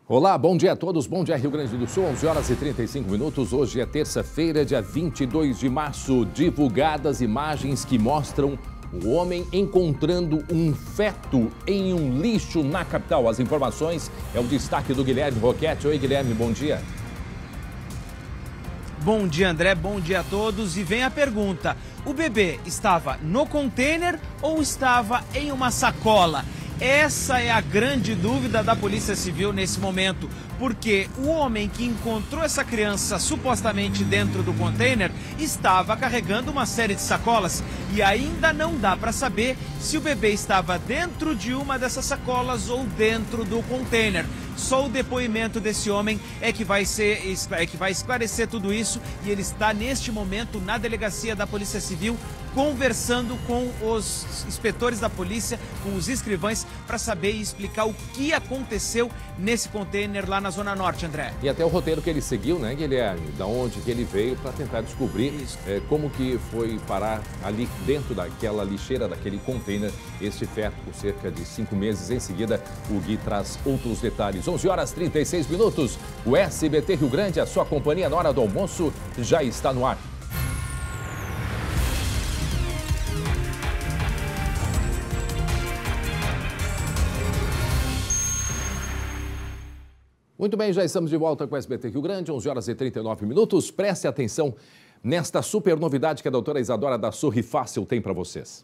Olá, bom dia a todos, bom dia Rio Grande do Sul, 11 horas e 35 minutos. Hoje é terça-feira, dia 22 de março, divulgadas imagens que mostram o homem encontrando um feto em um lixo na capital. As informações é o destaque do Guilherme Roquette. Oi Guilherme, bom dia. Bom dia André, bom dia a todos e vem a pergunta, o bebê estava no container ou estava em uma sacola? Essa é a grande dúvida da Polícia Civil nesse momento, porque o homem que encontrou essa criança supostamente dentro do container estava carregando uma série de sacolas e ainda não dá para saber se o bebê estava dentro de uma dessas sacolas ou dentro do container. Só o depoimento desse homem é que vai esclarecer tudo isso e ele está neste momento na delegacia da Polícia Civil conversando com os inspetores da polícia, com os escrivães, para saber e explicar o que aconteceu nesse container lá na Zona Norte, André. E até o roteiro que ele seguiu, né, Guilherme? Da onde que ele veio para tentar descobrir como que foi parar ali dentro daquela lixeira, daquele container, este feto por cerca de 5 meses. Em seguida, o Gui traz outros detalhes. 11 horas e 36 minutos, o SBT Rio Grande, a sua companhia na hora do almoço, já está no ar. Muito bem, já estamos de volta com o SBT Rio Grande, 11 horas e 39 minutos. Preste atenção nesta super novidade que a doutora Isadora da Sorri Fácil tem para vocês.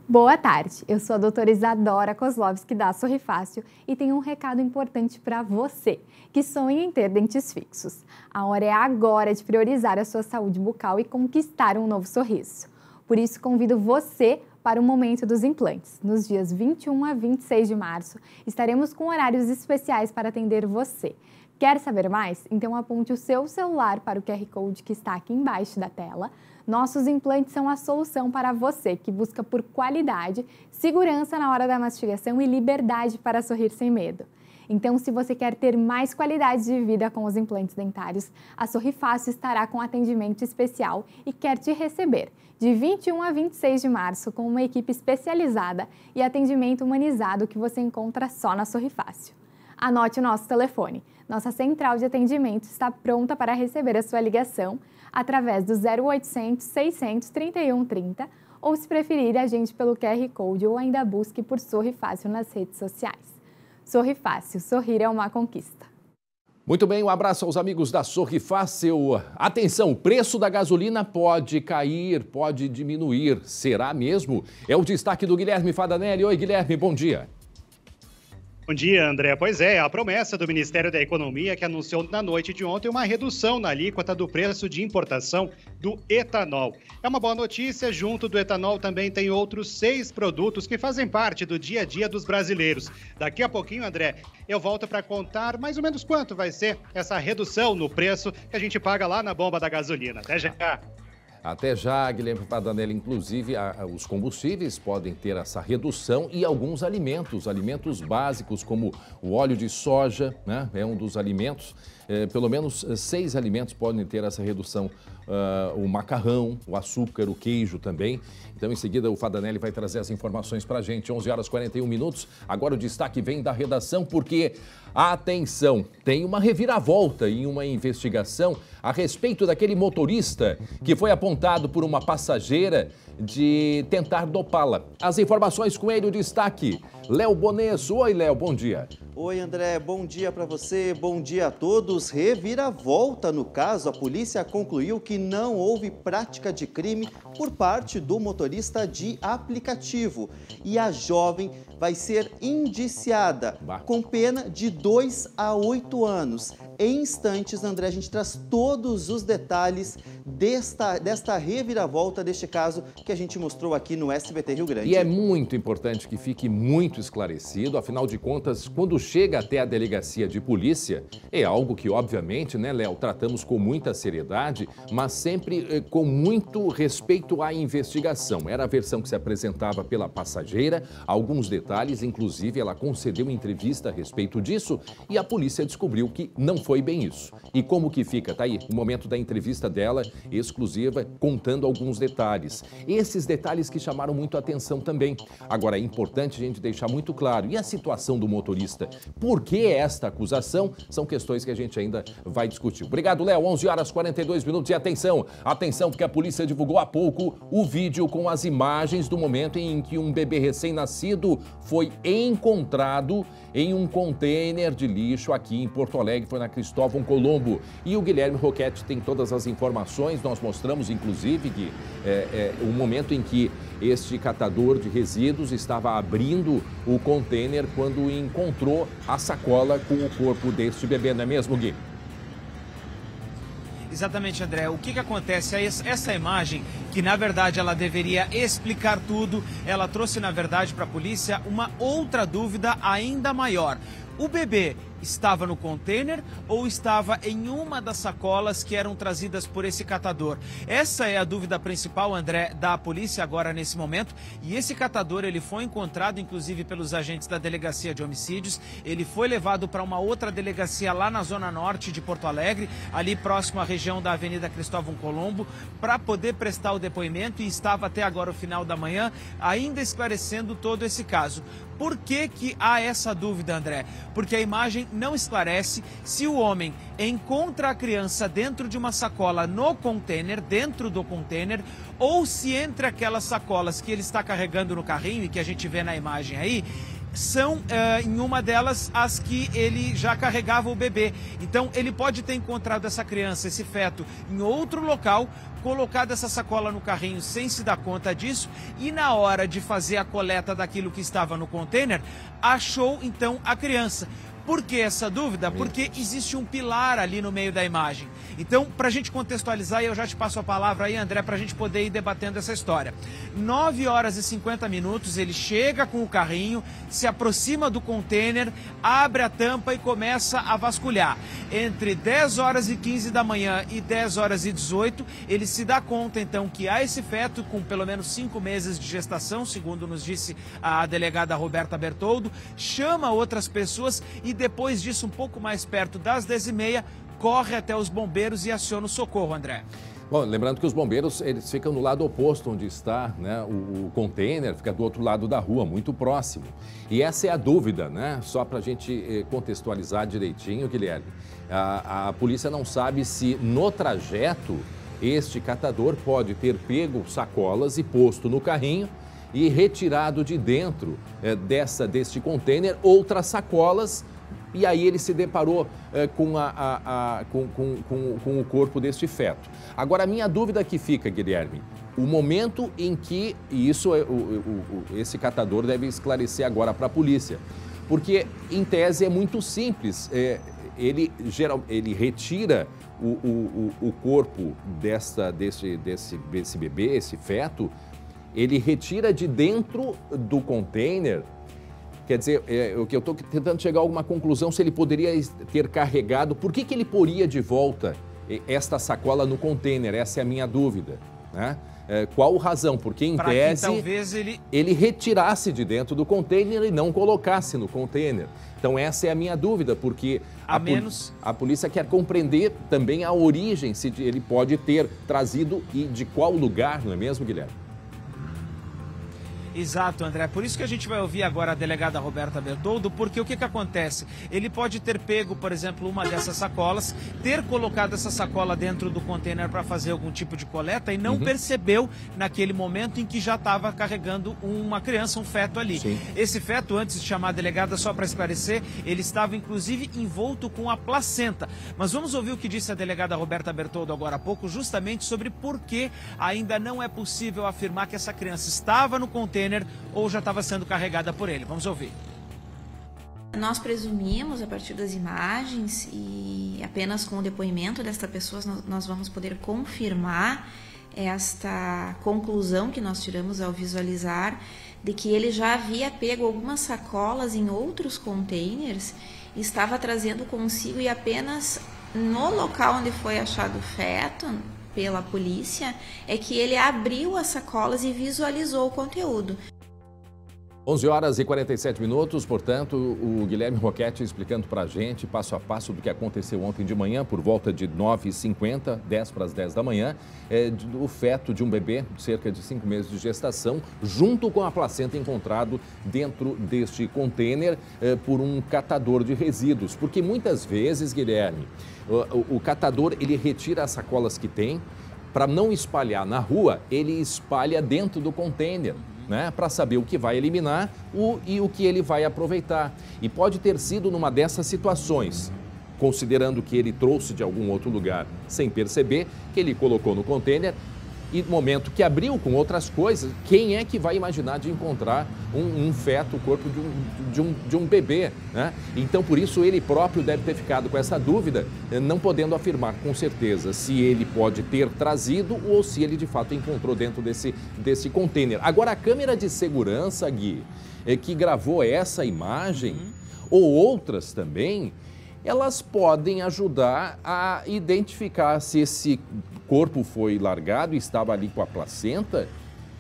Boa tarde, eu sou a doutora Isadora Kozlovski da Sorri Fácil e tenho um recado importante para você que sonha em ter dentes fixos. A hora é agora de priorizar a sua saúde bucal e conquistar um novo sorriso. Por isso, convido você para o momento dos implantes. Nos dias 21 a 26 de março, estaremos com horários especiais para atender você. Quer saber mais? Então aponte o seu celular para o QR Code que está aqui embaixo da tela. Nossos implantes são a solução para você que busca por qualidade, segurança na hora da mastigação e liberdade para sorrir sem medo. Então, se você quer ter mais qualidade de vida com os implantes dentários, a Sorri Fácil estará com atendimento especial e quer te receber de 21 a 26 de março com uma equipe especializada e atendimento humanizado que você encontra só na Sorri Fácil. Anote o nosso telefone. Nossa central de atendimento está pronta para receber a sua ligação através do 0800 631 30 ou, se preferir, agende pelo QR Code ou ainda busque por Sorri Fácil nas redes sociais. Sorri Fácil, sorrir é uma conquista. Muito bem, um abraço aos amigos da Sorri Fácil. Atenção, o preço da gasolina pode cair, pode diminuir. Será mesmo? É o destaque do Guilherme Fadanelli. Oi, Guilherme, bom dia. Bom dia, André. Pois é, a promessa do Ministério da Economia que anunciou na noite de ontem uma redução na alíquota do preço de importação do etanol. É uma boa notícia, junto do etanol também tem outros 6 produtos que fazem parte do dia a dia dos brasileiros. Daqui a pouquinho, André, eu volto para contar mais ou menos quanto vai ser essa redução no preço que a gente paga lá na bomba da gasolina. Até já! Até já, Guilherme Padanelli. Inclusive, os combustíveis podem ter essa redução e alguns alimentos básicos, como o óleo de soja, né? É um dos alimentos. Pelo menos 6 alimentos podem ter essa redução. O macarrão, o açúcar, o queijo também. Então, em seguida, o Fadanelli vai trazer as informações para a gente. 11 horas e 41 minutos. Agora o destaque vem da redação, porque, atenção, tem uma reviravolta em uma investigação a respeito daquele motorista que foi apontado por uma passageira de tentar dopá-la. As informações com ele, o destaque. Léo Bonesso. Oi, Léo, bom dia. Oi, André, bom dia para você, bom dia a todos. Reviravolta no caso, a polícia concluiu que não houve prática de crime por parte do motorista de aplicativo. E a jovem vai ser indiciada com pena de 2 a 8 anos. Em instantes, André, a gente traz todos os detalhes desta reviravolta deste caso que a gente mostrou aqui no SBT Rio Grande. E é muito importante que fique muito esclarecido, afinal de contas, quando chega até a delegacia de polícia, é algo que, obviamente, né, Léo, tratamos com muita seriedade, mas sempre com muito respeito à investigação. Era a versão que se apresentava pela passageira, alguns detalhes, inclusive ela concedeu entrevista a respeito disso e a polícia descobriu que não foi bem isso. E como que fica? Tá aí, o momento da entrevista dela, exclusiva, contando alguns detalhes. Esses detalhes que chamaram muito a atenção também. Agora, é importante a gente deixar muito claro, e a situação do motorista? Por que esta acusação? São questões que a gente ainda vai discutir. Obrigado, Léo. 11h42 e atenção, porque a polícia divulgou há pouco o vídeo com as imagens do momento em que um bebê recém-nascido foi encontrado em um container de lixo aqui em Porto Alegre, foi na Cristóvão Colombo. E o Guilherme Roquette tem todas as informações, nós mostramos inclusive que o momento em que este catador de resíduos estava abrindo o container quando encontrou a sacola com o corpo deste bebê, não é mesmo, Gui? Exatamente, André. O que acontece? Essa imagem, que na verdade ela deveria explicar tudo, ela trouxe na verdade para a polícia uma outra dúvida ainda maior. O bebê estava no container ou estava em uma das sacolas que eram trazidas por esse catador? Essa é a dúvida principal, André, da polícia agora nesse momento. E esse catador, ele foi encontrado inclusive pelos agentes da Delegacia de Homicídios. Ele foi levado para uma outra delegacia lá na zona norte de Porto Alegre, ali próximo à região da Avenida Cristóvão Colombo, para poder prestar o depoimento, e estava até agora o final da manhã ainda esclarecendo todo esse caso. Por que há essa dúvida, André? Porque a imagem não esclarece se o homem encontra a criança dentro de uma sacola no container, dentro do container, ou se entre aquelas sacolas que ele está carregando no carrinho e que a gente vê na imagem aí, são em uma delas as que ele já carregava o bebê. Então ele pode ter encontrado essa criança, esse feto, em outro local, colocado essa sacola no carrinho sem se dar conta disso, e na hora de fazer a coleta daquilo que estava no container, achou então a criança. Por que essa dúvida? Porque existe um pilar ali no meio da imagem. Então, para a gente contextualizar, e eu já te passo a palavra aí, André, para a gente poder ir debatendo essa história. 9h50, ele chega com o carrinho, se aproxima do container, abre a tampa e começa a vasculhar. Entre 10h15 da manhã e 10h18, ele se dá conta, então, que há esse feto com pelo menos 5 meses de gestação, segundo nos disse a delegada Roberta Bertoldo, chama outras pessoas e depois disso, um pouco mais perto das 10h30, corre até os bombeiros e aciona o socorro, André. Bom, lembrando que os bombeiros, eles ficam no lado oposto onde está, né, o container, fica do outro lado da rua, muito próximo. E essa é a dúvida, né? Só para a gente contextualizar direitinho, Guilherme. A polícia não sabe se no trajeto este catador pode ter pego sacolas e posto no carrinho e retirado de dentro deste container outras sacolas. E aí ele se deparou com o corpo deste feto. Agora, a minha dúvida que fica, Guilherme, o momento em que, e isso esse catador deve esclarecer agora para a polícia, porque em tese é muito simples, ele retira o corpo desse bebê, esse feto, ele retira de dentro do container. Quer dizer, o que eu estou tentando chegar a alguma conclusão, se ele poderia ter carregado, por que ele poria de volta esta sacola no container? Essa é a minha dúvida, né? Qual razão? Porque, em tese, talvez ele retirasse de dentro do container e não colocasse no container. Então, essa é a minha dúvida, porque a polícia quer compreender também a origem, se ele pode ter trazido e de qual lugar, não é mesmo, Guilherme? Exato, André. Por isso que a gente vai ouvir agora a delegada Roberta Bertoldo, porque o que acontece? Ele pode ter pego, por exemplo, uma dessas sacolas, ter colocado essa sacola dentro do container para fazer algum tipo de coleta e não percebeu naquele momento em que já estava carregando uma criança, um feto ali. Sim. Esse feto, antes de chamar a delegada, só para esclarecer, ele estava inclusive envolto com a placenta. Mas vamos ouvir o que disse a delegada Roberta Bertoldo agora há pouco, justamente sobre por que ainda não é possível afirmar que essa criança estava no container ou já estava sendo carregada por ele. Vamos ouvir. Nós presumimos, a partir das imagens e apenas com o depoimento desta pessoa, nós vamos poder confirmar esta conclusão que nós tiramos ao visualizar de que ele já havia pego algumas sacolas em outros containers e estava trazendo consigo, e apenas no local onde foi achado o feto pela polícia, é que ele abriu as sacolas e visualizou o conteúdo. 11h47, portanto, o Guilherme Roquette explicando para a gente, passo a passo, do que aconteceu ontem de manhã, por volta de 9h50, 10 para as 10 da manhã, o feto de um bebê de cerca de 5 meses de gestação, junto com a placenta encontrado dentro deste contêiner por um catador de resíduos. Porque muitas vezes, Guilherme, o catador, ele retira as sacolas que tem, para não espalhar na rua, ele espalha dentro do contêiner, né, para saber o que vai eliminar e o que ele vai aproveitar. E pode ter sido numa dessas situações, considerando que ele trouxe de algum outro lugar sem perceber, que ele colocou no contêiner e no momento que abriu com outras coisas, quem é que vai imaginar de encontrar um feto, o corpo de um bebê, né? Então, por isso, ele próprio deve ter ficado com essa dúvida, não podendo afirmar com certeza se ele pode ter trazido ou se ele, de fato, encontrou dentro desse contêiner. Agora, a câmera de segurança, Gui, que gravou essa imagem, ou outras também, elas podem ajudar a identificar se esse corpo foi largado e estava ali com a placenta,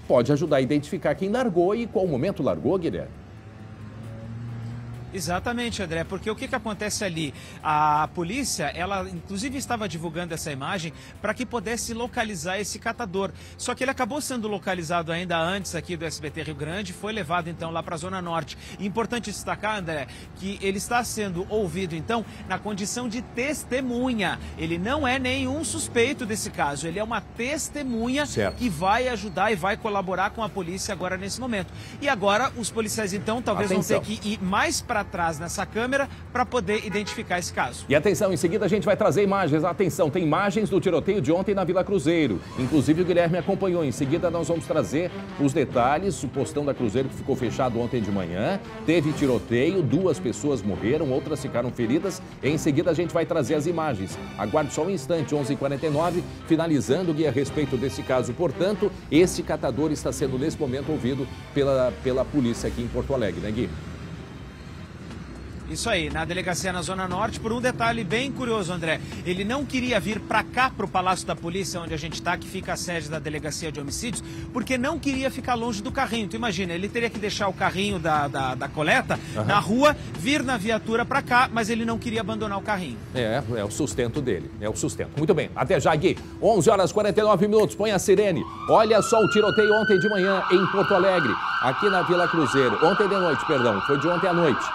pode ajudar a identificar quem largou e qual momento largou, Guilherme. Exatamente, André, porque o que acontece ali? A polícia, ela inclusive estava divulgando essa imagem para que pudesse localizar esse catador. Só que ele acabou sendo localizado ainda antes aqui do SBT Rio Grande, foi levado então lá para a Zona Norte. E importante destacar, André, que ele está sendo ouvido então na condição de testemunha. Ele não é nenhum suspeito desse caso, ele é uma testemunha que vai ajudar e vai colaborar com a polícia agora nesse momento. E agora os policiais então talvez vão ter que ir mais para atrás nessa câmera para poder identificar esse caso. E atenção, em seguida a gente vai trazer imagens. Atenção, tem imagens do tiroteio de ontem na Vila Cruzeiro. Inclusive o Guilherme acompanhou. Em seguida nós vamos trazer os detalhes. O postão da Cruzeiro que ficou fechado ontem de manhã. Teve tiroteio, 2 pessoas morreram, outras ficaram feridas. Em seguida a gente vai trazer as imagens. Aguarde só um instante, 11h49, finalizando, Gui, a respeito desse caso. Portanto, esse catador está sendo nesse momento ouvido pela polícia aqui em Porto Alegre, né, Gui? Isso aí, na delegacia na Zona Norte, por um detalhe bem curioso, André. Ele não queria vir para cá, para o Palácio da Polícia, onde a gente está, que fica a sede da Delegacia de Homicídios, porque não queria ficar longe do carrinho. Tu imagina, ele teria que deixar o carrinho da coleta na rua, vir na viatura para cá, mas ele não queria abandonar o carrinho. É o sustento dele, é o sustento. Muito bem, até já, Gui. 11h49, põe a sirene. Olha só o tiroteio ontem de manhã em Porto Alegre, aqui na Vila Cruzeiro. Ontem de noite, perdão, foi de ontem à noite.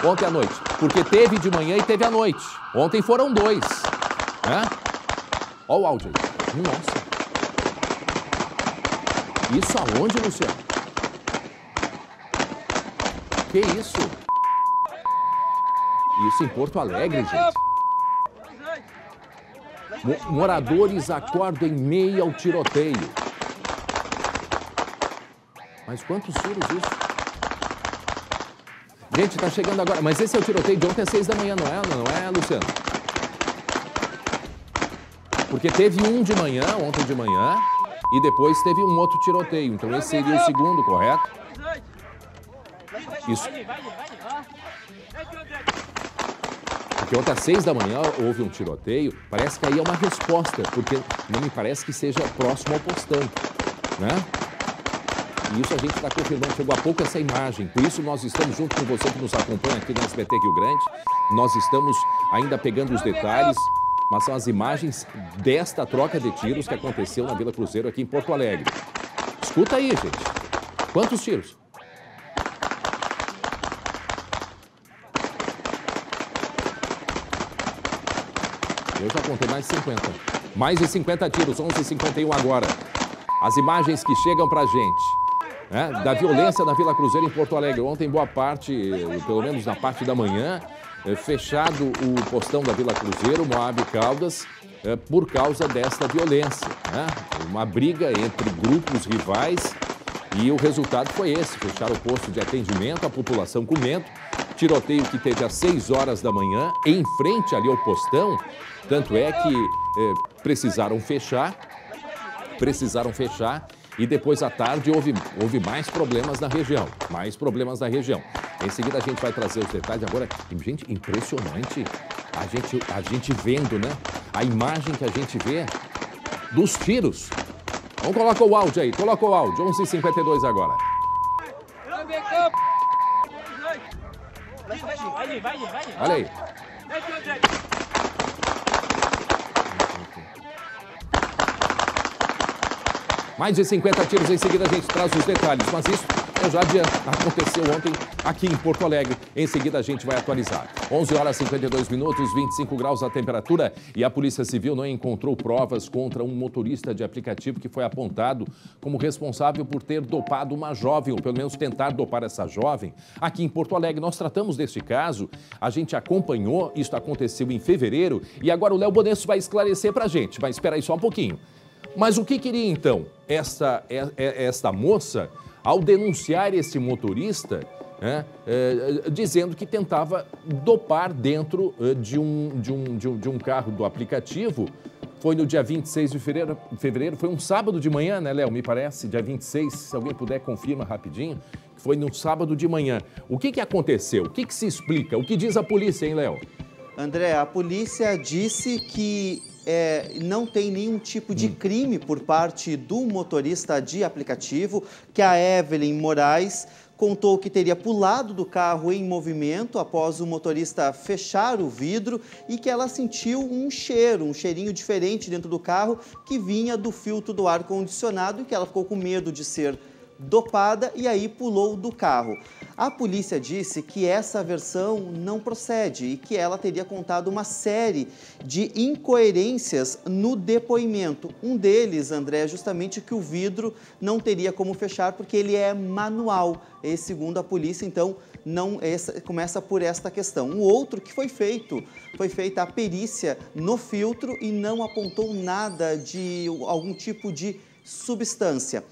Ontem à noite, porque teve de manhã e teve à noite. Ontem foram 2, né? Olha o áudio aí. Nossa. Isso aonde, Luciano? Que isso? Isso em Porto Alegre, gente. Moradores acordam em meio ao tiroteio. Mas quantos tiros isso? Gente, tá chegando agora, mas esse é o tiroteio de ontem às 6 da manhã, não é, Luciano? Porque teve um de manhã, ontem de manhã, e depois teve um outro tiroteio. Então esse seria o segundo, correto? Isso. Porque ontem às 6 da manhã houve um tiroteio, parece que aí é uma resposta, porque não me parece que seja próximo ao postão, né? E isso a gente está confirmando, chegou há pouco essa imagem. Por isso nós estamos junto com você que nos acompanha aqui no SBT Rio Grande. Nós estamos ainda pegando os detalhes, mas são as imagens desta troca de tiros que aconteceu na Vila Cruzeiro aqui em Porto Alegre. Escuta aí, gente. Quantos tiros? Eu já contei mais de 50. Mais de 50 tiros, 11h51 agora. As imagens que chegam pra gente. Da violência na Vila Cruzeiro em Porto Alegre. Ontem, boa parte, pelo menos na parte da manhã, fechado o postão da Vila Cruzeiro, Moab Caldas, por causa desta violência. Uma briga entre grupos rivais e o resultado foi esse. Fecharam o posto de atendimento, a população com medo. Tiroteio que teve às 6 horas da manhã, em frente ali ao postão. Tanto é que precisaram fechar. E depois à tarde houve mais problemas na região. Em seguida a gente vai trazer os detalhes. Agora, gente, impressionante a gente vendo, né? A imagem que a gente vê dos tiros. Vamos colocar o áudio aí, 11h52 agora. Olha aí. Mais de 50 tiros, em seguida a gente traz os detalhes, mas isso eu já adianto, aconteceu ontem aqui em Porto Alegre. Em seguida a gente vai atualizar. 11 horas e 52 minutos, 25 graus a temperatura e a Polícia Civil não encontrou provas contra um motorista de aplicativo que foi apontado como responsável por ter dopado uma jovem, ou pelo menos tentar dopar essa jovem. Aqui em Porto Alegre nós tratamos deste caso, a gente acompanhou, isso aconteceu em fevereiro e agora o Léo Bonesso vai esclarecer pra gente, mas espera aí só um pouquinho. Mas o que queria então esta moça ao denunciar esse motorista, dizendo que tentava dopar dentro de um carro do aplicativo? Foi no dia 26 de fevereiro, foi um sábado de manhã, né, Léo? Me parece, dia 26, se alguém puder, confirma rapidinho. Foi no sábado de manhã. O que aconteceu? O que se explica? O que diz a polícia, hein, Léo? André, a polícia disse que não tem nenhum tipo de crime por parte do motorista de aplicativo, que a Evelyn Moraes contou que teria pulado do carro em movimento após o motorista fechar o vidro e que ela sentiu um cheirinho diferente dentro do carro que vinha do filtro do ar-condicionado e que ela ficou com medo de ser dopada e aí pulou do carro. A polícia disse que essa versão não procede e que ela teria contado uma série de incoerências no depoimento. Um deles, André, é justamente que o vidro não teria como fechar porque ele é manual. E segundo a polícia, então, começa por esta questão. Um outro que foi feita a perícia no filtro e não apontou nada de algum tipo de substância.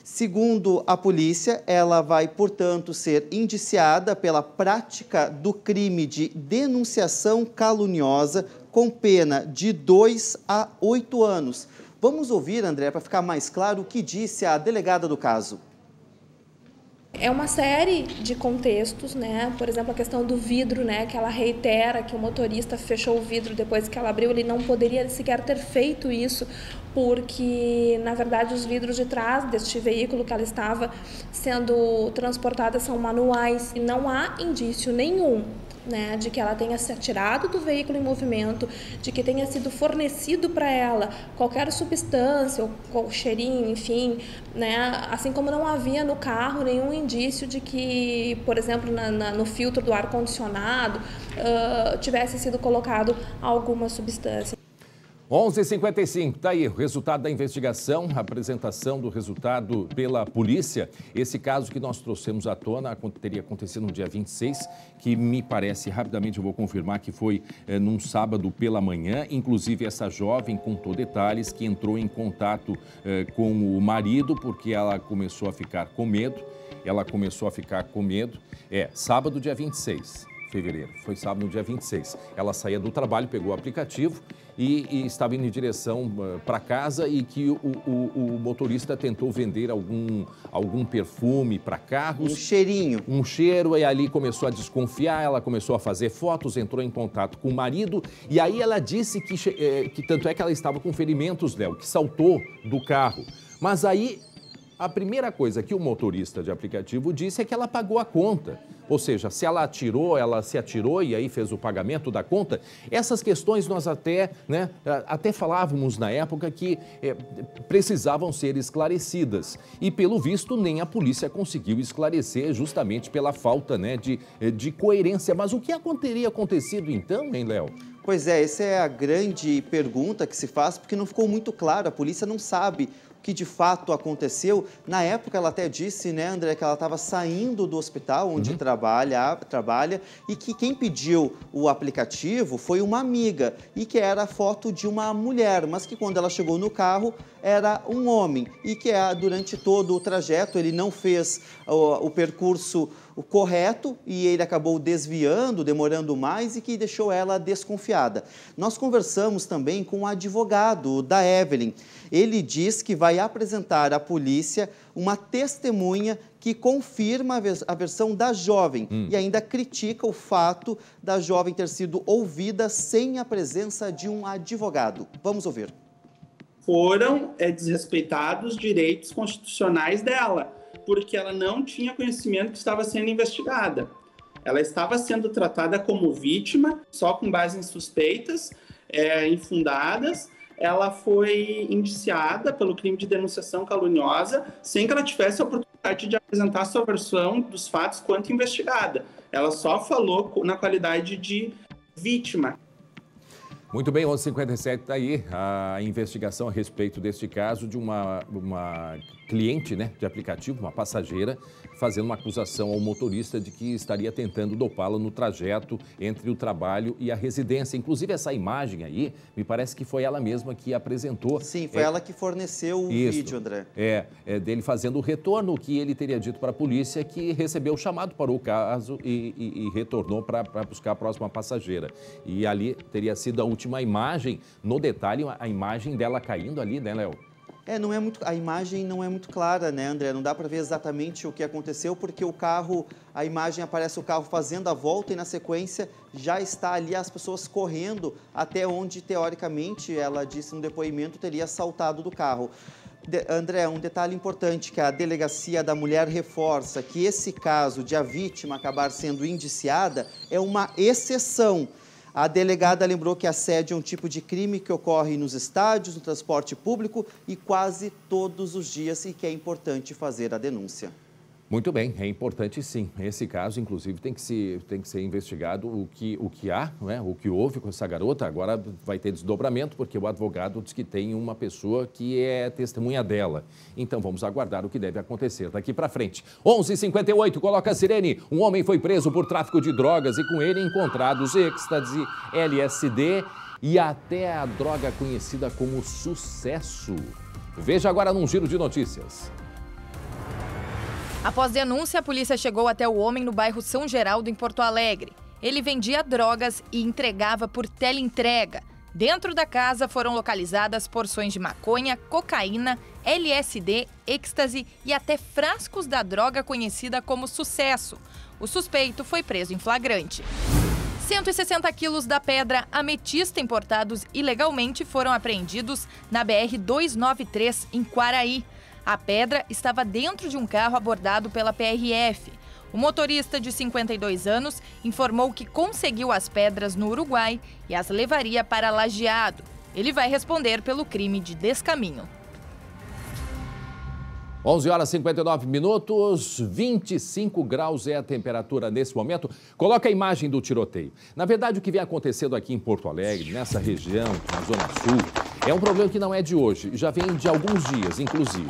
Segundo a polícia, ela vai, portanto, ser indiciada pela prática do crime de denunciação caluniosa com pena de 2 a 8 anos. Vamos ouvir, André, para ficar mais claro, o que disse a delegada do caso. É uma série de contextos, né? Por exemplo, a questão do vidro, né? Que ela reitera que o motorista fechou o vidro depois que ela abriu, ele não poderia sequer ter feito isso, porque, na verdade, os vidros de trás deste veículo que ela estava sendo transportada são manuais e não há indício nenhum, né, de que ela tenha se atirado do veículo em movimento, de que tenha sido fornecido para ela qualquer substância ou cheirinho, enfim, né, assim como não havia no carro nenhum indício de que, por exemplo, no filtro do ar-condicionado tivesse sido colocado alguma substância. 11h55, tá aí o resultado da investigação, a apresentação do resultado pela polícia. Esse caso que nós trouxemos à tona teria acontecido no dia 26, que me parece, rapidamente eu vou confirmar, que foi num sábado pela manhã. Inclusive essa jovem contou detalhes que entrou em contato com o marido porque ela começou a ficar com medo. Sábado, dia 26 de fevereiro, foi sábado, no dia 26. Ela saía do trabalho, pegou o aplicativo e estava indo em direção para casa e que o motorista tentou vender algum perfume para carros. Um cheiro, e ali começou a desconfiar, ela começou a fazer fotos, entrou em contato com o marido e aí ela disse que tanto é que ela estava com ferimentos, Léo, que saltou do carro. Mas aí a primeira coisa que o motorista de aplicativo disse é que ela pagou a conta. Ou seja, se ela se atirou e aí fez o pagamento da conta. Essas questões nós até falávamos na época que precisavam ser esclarecidas. E pelo visto nem a polícia conseguiu esclarecer justamente pela falta de coerência. Mas o que teria acontecido então, hein, Léo? Pois é, essa é a grande pergunta que se faz, porque não ficou muito claro, a polícia não sabe o que de fato aconteceu. Na época ela até disse, né, André, que ela estava saindo do hospital onde trabalha e que quem pediu o aplicativo foi uma amiga e que era a foto de uma mulher, mas que quando ela chegou no carro era um homem e que durante todo o trajeto ele não fez o percurso correto e ele acabou desviando, demorando mais e que deixou ela desconfiada. Nós conversamos também com o advogado da Evelyn. Ele diz que vai apresentar à polícia uma testemunha que confirma a versão da jovem e ainda critica o fato da jovem ter sido ouvida sem a presença de um advogado. Vamos ouvir. Foram desrespeitados os direitos constitucionais dela, porque ela não tinha conhecimento que estava sendo investigada. Ela estava sendo tratada como vítima, só com base em suspeitas infundadas. Ela foi indiciada pelo crime de denunciação caluniosa, sem que ela tivesse a oportunidade de apresentar sua versão dos fatos quanto investigada. Ela só falou na qualidade de vítima. Muito bem, 11h57 está aí a investigação a respeito deste caso de uma cliente, né, de aplicativo, uma passageira, fazendo uma acusação ao motorista de que estaria tentando dopá-la no trajeto entre o trabalho e a residência. Inclusive, essa imagem aí, me parece que foi ela mesma que apresentou. Sim, foi ela que forneceu o vídeo, André. Dele fazendo o retorno, que ele teria dito para a polícia que recebeu o chamado para o caso e retornou para buscar a próxima passageira. E ali teria sido a última imagem, no detalhe, a imagem dela caindo ali, né, Léo? A imagem não é muito clara, né, André? Não dá para ver exatamente o que aconteceu, porque a imagem aparece o carro fazendo a volta e na sequência já está ali as pessoas correndo até onde, teoricamente, ela disse no depoimento, teria saltado do carro. André, um detalhe importante que a Delegacia da Mulher reforça, que esse caso de a vítima acabar sendo indiciada é uma exceção. A delegada lembrou que assédio é um tipo de crime que ocorre nos estádios, no transporte público e quase todos os dias e que é importante fazer a denúncia. Muito bem, é importante sim. Esse caso, inclusive, tem que ser investigado o que há, né? O que houve com essa garota. Agora vai ter desdobramento, porque o advogado diz que tem uma pessoa que é testemunha dela. Então vamos aguardar o que deve acontecer daqui para frente. 11h58, coloca a sirene. Um homem foi preso por tráfico de drogas e com ele encontrados êxtase, LSD e até a droga conhecida como sucesso. Veja agora num giro de notícias. Após denúncia, a polícia chegou até o homem no bairro São Geraldo, em Porto Alegre. Ele vendia drogas e entregava por teleentrega. Dentro da casa foram localizadas porções de maconha, cocaína, LSD, êxtase e até frascos da droga conhecida como sucesso. O suspeito foi preso em flagrante. 160 quilos da pedra ametista importados ilegalmente foram apreendidos na BR-293, em Quaraí. A pedra estava dentro de um carro abordado pela PRF. O motorista, de 52 anos, informou que conseguiu as pedras no Uruguai e as levaria para Lajeado. Ele vai responder pelo crime de descaminho. 11h59, 25 graus é a temperatura nesse momento. Coloca a imagem do tiroteio. Na verdade, o que vem acontecendo aqui em Porto Alegre, nessa região, na Zona Sul, é um problema que não é de hoje, já vem de alguns dias, inclusive.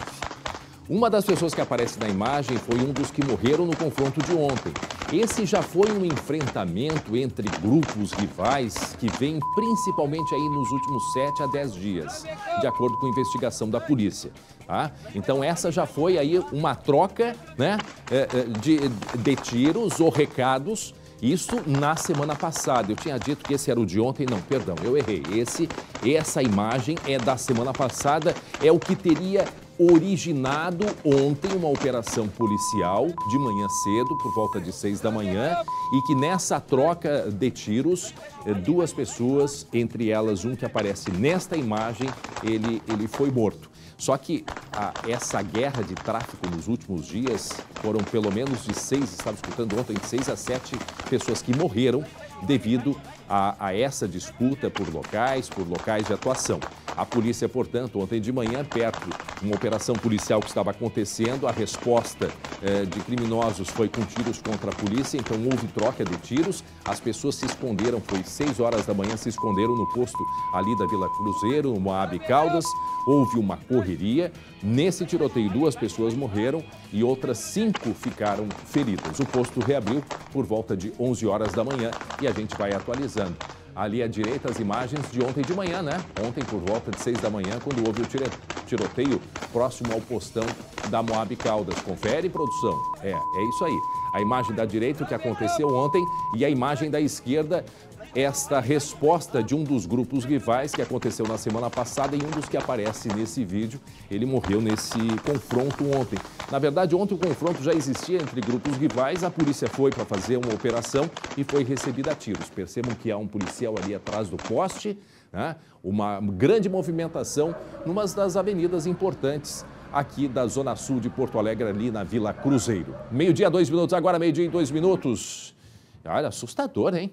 Uma das pessoas que aparece na imagem foi um dos que morreram no confronto de ontem. Esse já foi um enfrentamento entre grupos rivais que vem principalmente aí nos últimos 7 a 10 dias, de acordo com a investigação da polícia. Tá? Então essa já foi aí uma troca, né, de tiros ou recados. Isso na semana passada. Eu tinha dito que esse era o de ontem. Não, perdão, eu errei. Essa imagem é da semana passada, é o que teria originado ontem uma operação policial de manhã cedo, por volta de 6 da manhã, e que nessa troca de tiros, 2 pessoas, entre elas um que aparece nesta imagem, ele foi morto. Só que essa guerra de tráfico nos últimos dias foram pelo menos de 6, estava escutando ontem, de 6 a 7 pessoas que morreram devido a essa disputa por locais de atuação. A polícia, portanto, ontem de manhã, perto de uma operação policial que estava acontecendo, a resposta de criminosos foi com tiros contra a polícia, então houve troca de tiros, as pessoas se esconderam, foi 6 horas da manhã, se esconderam no posto ali da Vila Cruzeiro, no Moab Caldas, houve uma correria, nesse tiroteio 2 pessoas morreram e outras 5 ficaram feridas. O posto reabriu por volta de 11 horas da manhã e a gente vai atualizando. Ali à direita as imagens de ontem de manhã, né? Ontem por volta de 6 da manhã, quando houve o tiroteio próximo ao postão da Moab Caldas. Confere, produção? É isso aí. A imagem da direita, o que aconteceu ontem, e a imagem da esquerda, esta resposta de um dos grupos rivais que aconteceu na semana passada e um dos que aparece nesse vídeo, ele morreu nesse confronto ontem. Na verdade, ontem o confronto já existia entre grupos rivais, a polícia foi para fazer uma operação e foi recebida a tiros. Percebam que há um policial ali atrás do poste, né? Uma grande movimentação numa das avenidas importantes aqui da Zona Sul de Porto Alegre, ali na Vila Cruzeiro. Meio-dia, 2 minutos, agora meio-dia e 2 minutos. Olha, assustador, hein?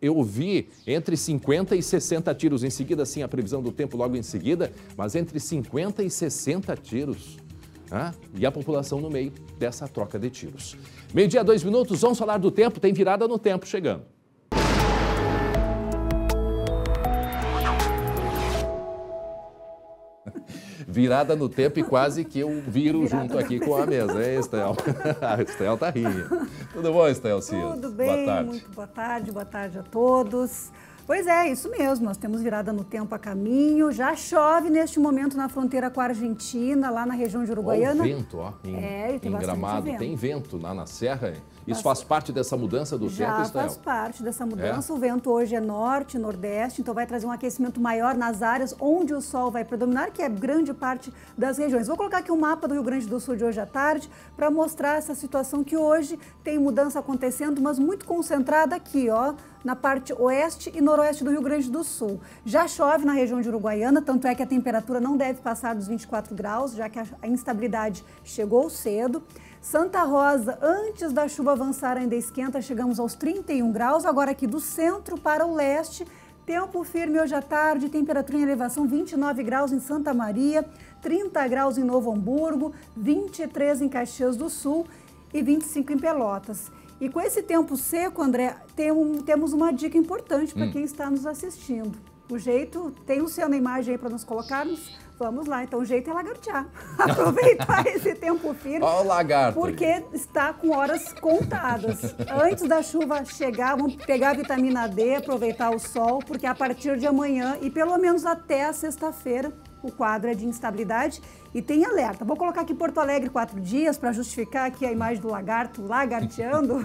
Eu vi entre 50 e 60 tiros. Em seguida, sim, a previsão do tempo logo em seguida, mas entre 50 e 60 tiros. E a população no meio dessa troca de tiros. 12:02, vamos falar do tempo. Tem virada no tempo chegando. Virada no tempo e quase que eu viro junto aqui com a mesa, hein, Estel? A Estel tá rindo. Tudo bom, Estel Cias? Tudo bem, boa tarde. Muito boa tarde a todos. Pois é, isso mesmo, nós temos virada no tempo a caminho, já chove neste momento na fronteira com a Argentina, lá na região de Uruguaiana. Ó, o vento, ó, em Gramado, vento. Tem vento lá na serra. Isso faz parte dessa mudança do tempo, Estel? Já faz parte dessa mudança. O vento hoje é norte, nordeste, então vai trazer um aquecimento maior nas áreas onde o sol vai predominar, que é grande parte das regiões. Vou colocar aqui um mapa do Rio Grande do Sul de hoje à tarde para mostrar essa situação que hoje tem mudança acontecendo, mas muito concentrada aqui, ó, na parte oeste e noroeste do Rio Grande do Sul. Já chove na região de Uruguaiana, tanto é que a temperatura não deve passar dos 24 graus, já que a instabilidade chegou cedo. Santa Rosa, antes da chuva avançar, ainda esquenta, chegamos aos 31 graus. Agora aqui do centro para o leste, tempo firme hoje à tarde, temperatura em elevação 29 graus em Santa Maria, 30 graus em Novo Hamburgo, 23 em Caxias do Sul e 25 em Pelotas. E com esse tempo seco, André, temos uma dica importante para quem está nos assistindo. O jeito, tem o céu na imagem aí para nós colocarmos? Vamos lá, então o jeito é lagartear. Aproveitar esse tempo firme. Olha o lagarto. Porque está com horas contadas. Antes da chuva chegar, vamos pegar a vitamina D, aproveitar o sol, porque a partir de amanhã e pelo menos até a sexta-feira, o quadro é de instabilidade e tem alerta. Vou colocar aqui Porto Alegre 4 dias para justificar aqui a imagem do lagarto lagarteando.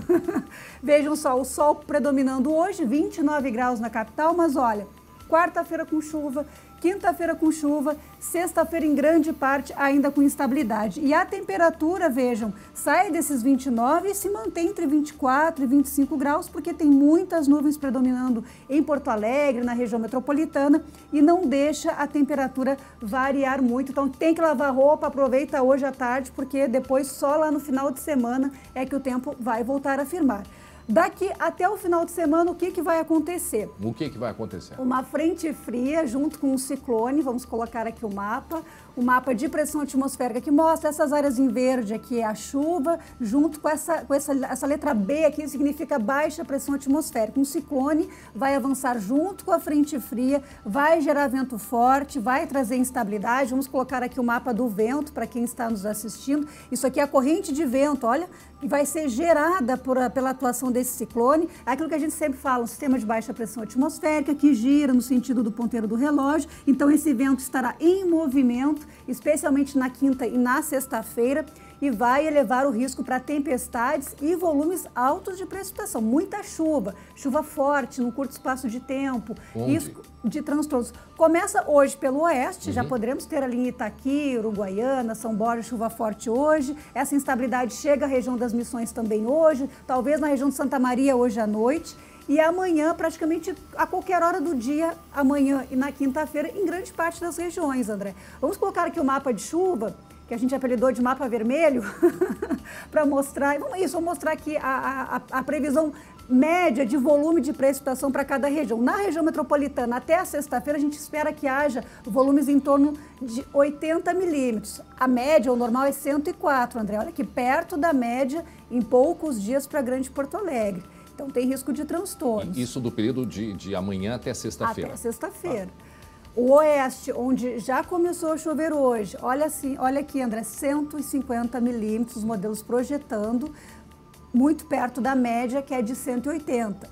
Vejam só, o sol predominando hoje, 29 graus na capital, mas olha, quarta-feira com chuva, quinta-feira com chuva, sexta-feira em grande parte ainda com instabilidade. E a temperatura, vejam, sai desses 29 e se mantém entre 24 e 25 graus, porque tem muitas nuvens predominando em Porto Alegre, na região metropolitana, e não deixa a temperatura variar muito. Então tem que lavar roupa, aproveita hoje à tarde, porque depois só lá no final de semana é que o tempo vai voltar a firmar. Daqui até o final de semana, o que vai acontecer? O que vai acontecer? Uma frente fria junto com um ciclone, vamos colocar aqui o mapa de pressão atmosférica que mostra essas áreas em verde aqui é a chuva, junto com essa letra B aqui significa baixa pressão atmosférica. Um ciclone vai avançar junto com a frente fria, vai gerar vento forte, vai trazer instabilidade. Vamos colocar aqui o mapa do vento para quem está nos assistindo. Isso aqui é a corrente de vento, olha, que vai ser gerada pela atuação desse ciclone. É aquilo que a gente sempre fala, um sistema de baixa pressão atmosférica que gira no sentido do ponteiro do relógio. Então esse vento estará em movimento, especialmente na quinta e na sexta-feira, e vai elevar o risco para tempestades e volumes altos de precipitação. Muita chuva, chuva forte num curto espaço de tempo, risco de transtornos. Começa hoje pelo oeste, já poderemos ter ali em Itaqui, Uruguaiana, São Borja, chuva forte hoje. Essa instabilidade chega à região das Missões também hoje, talvez na região de Santa Maria hoje à noite. E amanhã, praticamente a qualquer hora do dia, amanhã e na quinta-feira, em grande parte das regiões, André. Vamos colocar aqui o mapa de chuva, que a gente apelidou de mapa vermelho, para mostrar. Vou mostrar aqui a previsão média de volume de precipitação para cada região. Na região metropolitana, até a sexta-feira, a gente espera que haja volumes em torno de 80 milímetros. A média, o normal, é 104, André. Olha aqui, perto da média em poucos dias para Grande Porto Alegre. Então tem risco de transtornos. Isso do período de amanhã até sexta-feira. Até sexta-feira. O oeste, onde já começou a chover hoje, olha aqui, André, 150 milímetros, os modelos projetando, muito perto da média, que é de 180.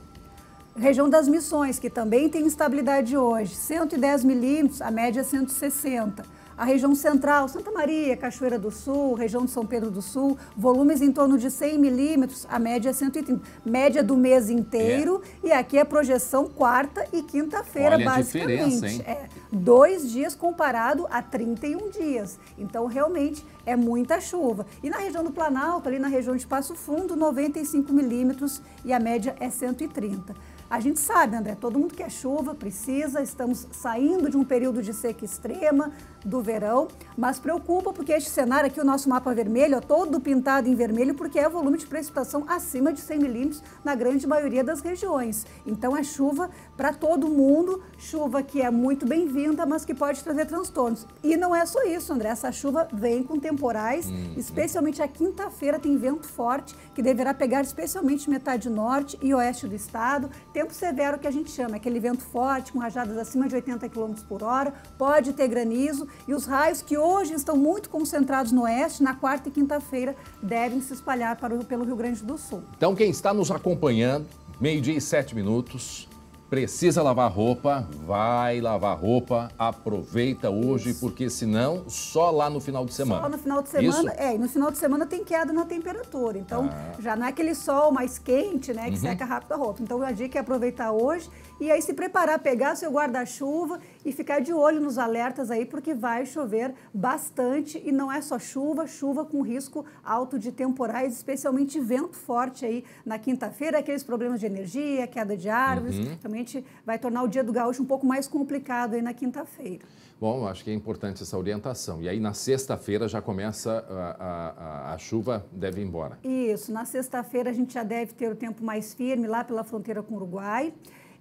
Região das Missões, que também tem instabilidade hoje, 110 milímetros, a média é 160. A região central, Santa Maria, Cachoeira do Sul, região de São Pedro do Sul, volumes em torno de 100 milímetros, a média é 130. Média do mês inteiro, e aqui é projeção quarta e quinta-feira, basicamente. Olha a diferença, hein? 2 dias comparado a 31 dias. Então, realmente, é muita chuva. E na região do Planalto, ali na região de Passo Fundo, 95 milímetros e a média é 130. A gente sabe, André, todo mundo quer chuva, precisa, estamos saindo de um período de seca extrema, do verão, mas preocupa porque este cenário aqui, o nosso mapa vermelho, é todo pintado em vermelho porque é volume de precipitação acima de 100 milímetros na grande maioria das regiões. Então é chuva para todo mundo, chuva que é muito bem-vinda, mas que pode trazer transtornos. E não é só isso, André, essa chuva vem com temporais, especialmente a quinta-feira tem vento forte, que deverá pegar especialmente metade norte e oeste do estado. Tempo severo que a gente chama, aquele vento forte com rajadas acima de 80 km por hora, pode ter granizo e os raios que hoje estão muito concentrados no oeste, na quarta e quinta-feira, devem se espalhar pelo Rio Grande do Sul. Então quem está nos acompanhando, 12h e 7 minutos, precisa lavar roupa, vai lavar roupa, aproveita hoje, isso, porque senão só lá no final de semana. Só no final de semana, e no final de semana tem queda na temperatura, então já não é aquele sol mais quente, né, que seca rápido a roupa. Então a dica é aproveitar hoje e aí se preparar, pegar seu guarda-chuva e ficar de olho nos alertas aí, porque vai chover bastante e não é só chuva, chuva com risco alto de temporais, especialmente vento forte aí na quinta-feira, aqueles problemas de energia, queda de árvores, também vai tornar o dia do gaúcho um pouco mais complicado aí na quinta-feira. Bom, acho que é importante essa orientação. E aí na sexta-feira já começa a chuva, deve ir embora. Isso, na sexta-feira a gente já deve ter o tempo mais firme lá pela fronteira com o Uruguai.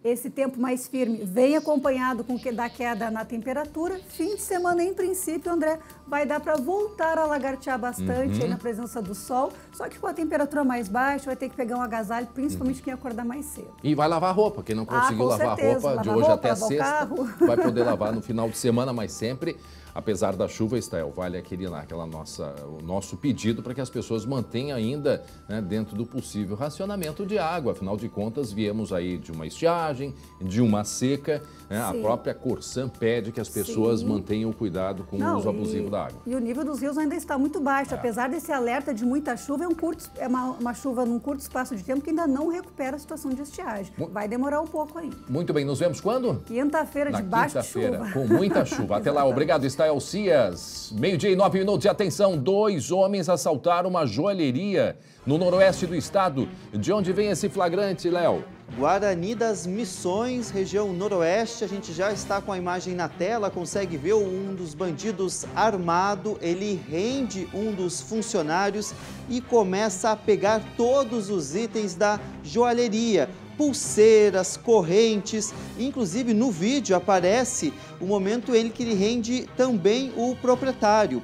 Esse tempo mais firme vem acompanhado da queda na temperatura. Fim de semana, em princípio, André, vai dar para voltar a lagartear bastante aí na presença do sol. Só que com a temperatura mais baixa, vai ter que pegar um agasalho, principalmente quem acordar mais cedo. E vai lavar roupa. Quem não conseguiu lavar roupa de hoje até sexta, vai poder lavar no final de semana, mas sempre, apesar da chuva, Estel, vale o nosso pedido para que as pessoas mantenham ainda, né, dentro do possível racionamento de água. Afinal de contas, viemos aí de uma estiagem, de uma seca, né? A própria Corsan pede que as pessoas mantenham o cuidado com o uso abusivo da água. E o nível dos rios ainda está muito baixo, apesar desse alerta de muita chuva, é uma chuva num curto espaço de tempo que ainda não recupera a situação de estiagem. Vai demorar um pouco ainda. Muito bem, nos vemos quando? Quinta-feira, debaixo de chuva. Com muita chuva. Até lá, obrigado, Estel Cias. 12h e 9 minutos, e atenção, 2 homens assaltaram uma joalheria no noroeste do estado. De onde vem esse flagrante, Léo? Guarani das Missões, região noroeste. A gente já está com a imagem na tela, consegue ver um dos bandidos armado. Ele rende um dos funcionários e começa a pegar todos os itens da joalheria. Pulseiras, correntes, inclusive no vídeo aparece o momento em que ele rende também o proprietário.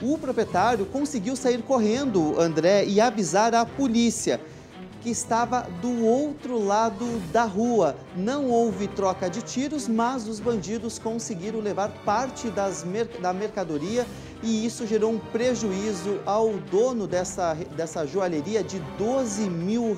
O proprietário conseguiu sair correndo, André, e avisar a polícia, que estava do outro lado da rua. Não houve troca de tiros, mas os bandidos conseguiram levar parte da mercadoria e isso gerou um prejuízo ao dono dessa joalheria de R$12 mil.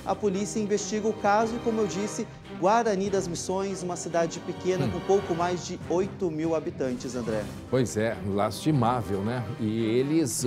A polícia investiga o caso e, como eu disse, Guarani das Missões, uma cidade pequena com pouco mais de 8 mil habitantes, André. Pois é, lastimável, né? E eles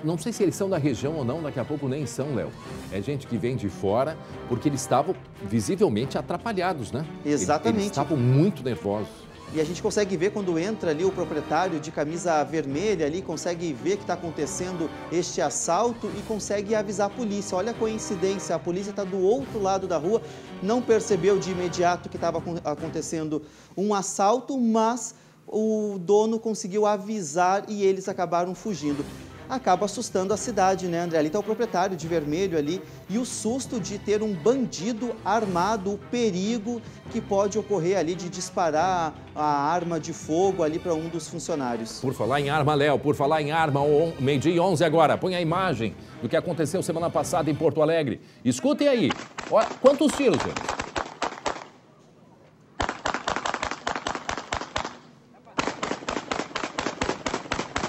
não sei se eles são da região ou não, daqui a pouco nem são, Léo. É gente que vem de fora, porque eles estavam visivelmente atrapalhados, né? Exatamente. Eles estavam muito nervosos. E a gente consegue ver quando entra ali o proprietário de camisa vermelha ali, consegue ver que está acontecendo este assalto e consegue avisar a polícia. Olha a coincidência, a polícia está do outro lado da rua, não percebeu de imediato que estava acontecendo um assalto, mas o dono conseguiu avisar e eles acabaram fugindo. Acaba assustando a cidade, né, André? Ali está o proprietário de vermelho ali e o susto de ter um bandido armado, o perigo que pode ocorrer ali de disparar a arma de fogo ali para um dos funcionários. Por falar em arma, Léo, por falar em arma, 12h11 agora, põe a imagem do que aconteceu semana passada em Porto Alegre. Escutem aí, olha, quantos tiros, gente?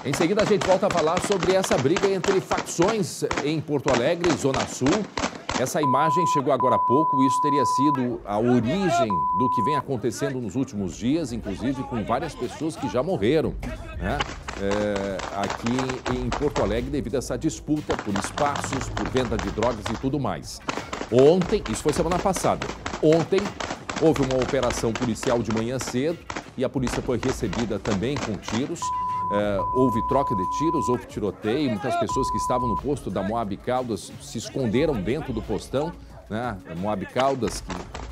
Em seguida, a gente volta a falar sobre essa briga entre facções em Porto Alegre, Zona Sul. Essa imagem chegou agora há pouco, isso teria sido a origem do que vem acontecendo nos últimos dias, inclusive com várias pessoas que já morreram, né? Aqui em Porto Alegre, devido a essa disputa por espaços, por venda de drogas e tudo mais. Ontem, isso foi semana passada, ontem houve uma operação policial de manhã cedo e a polícia foi recebida também com tiros. Houve troca de tiros, houve tiroteio, muitas pessoas que estavam no posto da Moab Caldas se esconderam dentro do postão, né? Moab Caldas,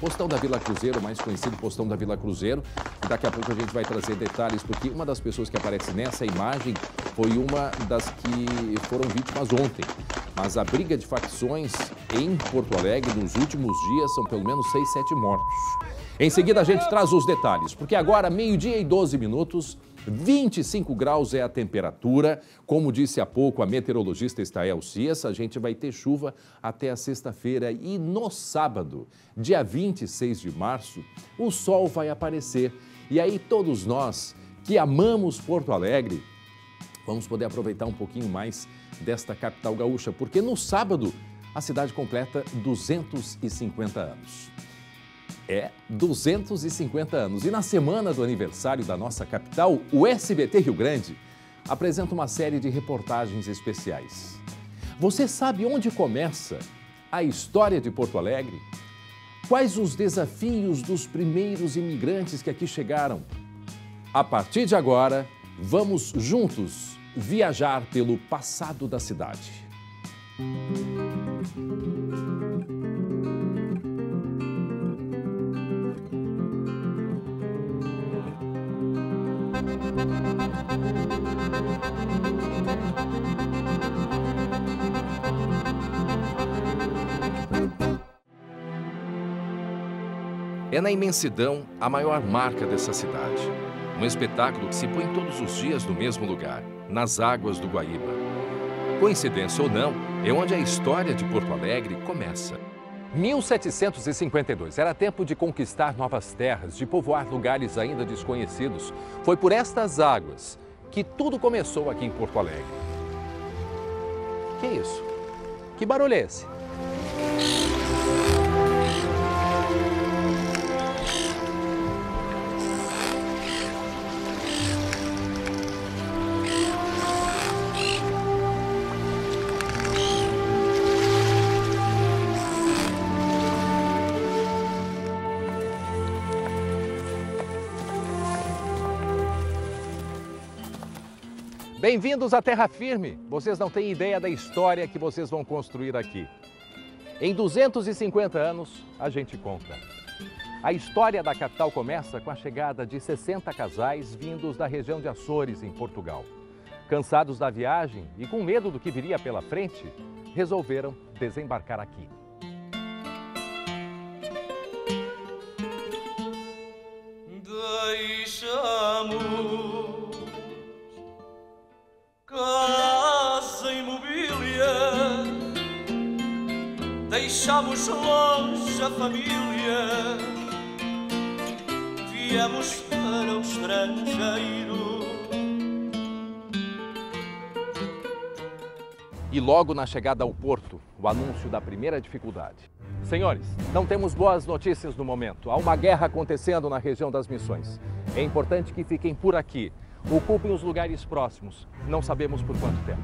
Postão da Vila Cruzeiro, mais conhecido Postão da Vila Cruzeiro. E daqui a pouco a gente vai trazer detalhes, porque uma das pessoas que aparece nessa imagem foi uma das que foram vítimas ontem. Mas a briga de facções em Porto Alegre nos últimos dias são pelo menos 6, 7 mortos. Em seguida a gente traz os detalhes, porque agora, 12h e 12 minutos, 25 graus é a temperatura. Como disse há pouco a meteorologista Estael Cias, a gente vai ter chuva até a sexta-feira e no sábado, dia 26 de março, o sol vai aparecer. E aí todos nós que amamos Porto Alegre, vamos poder aproveitar um pouquinho mais desta capital gaúcha, porque no sábado a cidade completa 250 anos. 250 anos. E na semana do aniversário da nossa capital, o SBT Rio Grande apresenta uma série de reportagens especiais. Você sabe onde começa a história de Porto Alegre? Quais os desafios dos primeiros imigrantes que aqui chegaram? A partir de agora, vamos juntos viajar pelo passado da cidade. É na imensidão a maior marca dessa cidade. Um espetáculo que se põe todos os dias no mesmo lugar, nas águas do Guaíba. Coincidência ou não, é onde a história de Porto Alegre começa. 1752. Era tempo de conquistar novas terras, de povoar lugares ainda desconhecidos. Foi por estas águas que tudo começou aqui em Porto Alegre. Que isso? Que barulho é esse? Bem-vindos à Terra Firme. Vocês não têm ideia da história que vocês vão construir aqui. Em 250 anos, a gente conta. A história da capital começa com a chegada de 60 casais vindos da região de Açores, em Portugal. Cansados da viagem e com medo do que viria pela frente, resolveram desembarcar aqui. Deixamos casa e mobília, deixamos longe a família, viemos para o estrangeiro. E logo na chegada ao porto, o anúncio da primeira dificuldade. Senhores, não temos boas notícias no momento. Há uma guerra acontecendo na região das Missões. É importante que fiquem por aqui. Ocupem os lugares próximos. Não sabemos por quanto tempo.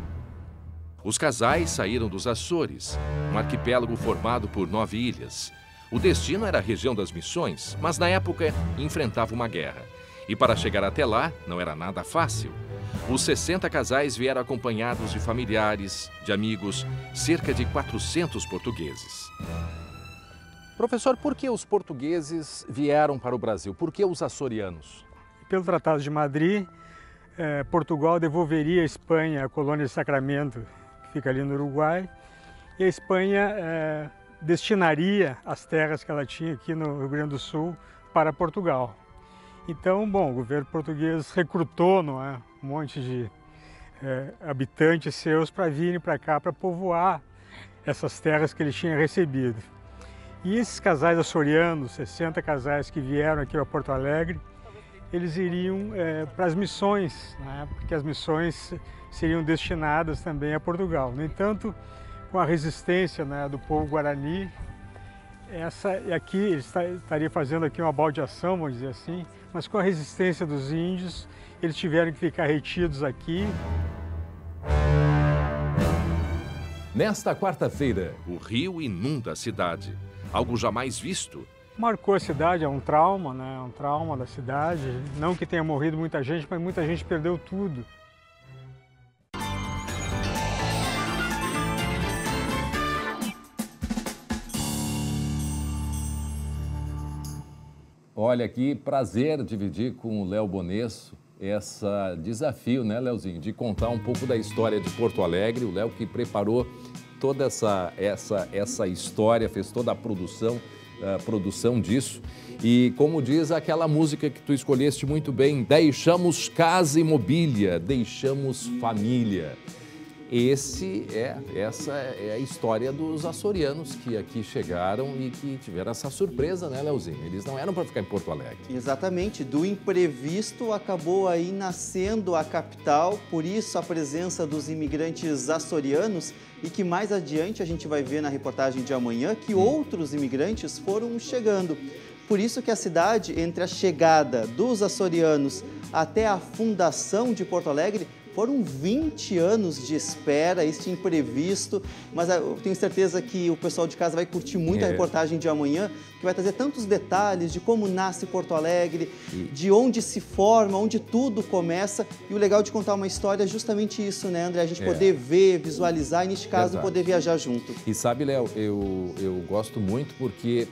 Os casais saíram dos Açores, um arquipélago formado por 9 ilhas. O destino era a região das Missões, mas na época enfrentava uma guerra. E para chegar até lá, não era nada fácil. Os 60 casais vieram acompanhados de familiares, de amigos, cerca de 400 portugueses. Professor, por que os portugueses vieram para o Brasil? Por que os açorianos? Pelo Tratado de Madrid, Portugal devolveria à Espanha a colônia de Sacramento, que fica ali no Uruguai, e a Espanha destinaria as terras que ela tinha aqui no Rio Grande do Sul para Portugal. Então, bom, o governo português recrutou, não é, um monte de habitantes seus para virem para cá para povoar essas terras que ele tinha recebido. E esses casais açorianos, 60 casais que vieram aqui a Porto Alegre, eles iriam para as missões, né? Porque as missões seriam destinadas também a Portugal. No entanto, com a resistência, né, do povo guarani, aqui ele estaria fazendo aqui uma baldeação, vamos dizer assim, mas com a resistência dos índios, eles tiveram que ficar retidos aqui. Nesta quarta-feira, o rio inunda a cidade, algo jamais visto. Marcou a cidade, é um trauma, né? Um trauma da cidade. Não que tenha morrido muita gente, mas muita gente perdeu tudo. Olha, que prazer dividir com o Léo Bonesso esse desafio, né, Léozinho, de contar um pouco da história de Porto Alegre. O Léo que preparou toda essa história, fez toda a produção disso. E como diz aquela música que tu escolheste muito bem, deixamos casa e mobília, deixamos família. Essa é a história dos açorianos que aqui chegaram e que tiveram essa surpresa, né, Léozinho? Eles não eram para ficar em Porto Alegre. Exatamente, do imprevisto acabou aí nascendo a capital, por isso a presença dos imigrantes açorianos e que mais adiante a gente vai ver na reportagem de amanhã que outros imigrantes foram chegando. Por isso que a cidade, entre a chegada dos açorianos até a fundação de Porto Alegre, foram 20 anos de espera, este imprevisto, mas eu tenho certeza que o pessoal de casa vai curtir muito a reportagem de amanhã, que vai trazer tantos detalhes de como nasce Porto Alegre, de onde se forma, onde tudo começa. E o legal de contar uma história é justamente isso, né, André? A gente poder ver, visualizar e, neste caso, poder viajar junto. E sabe, Léo, eu gosto muito porque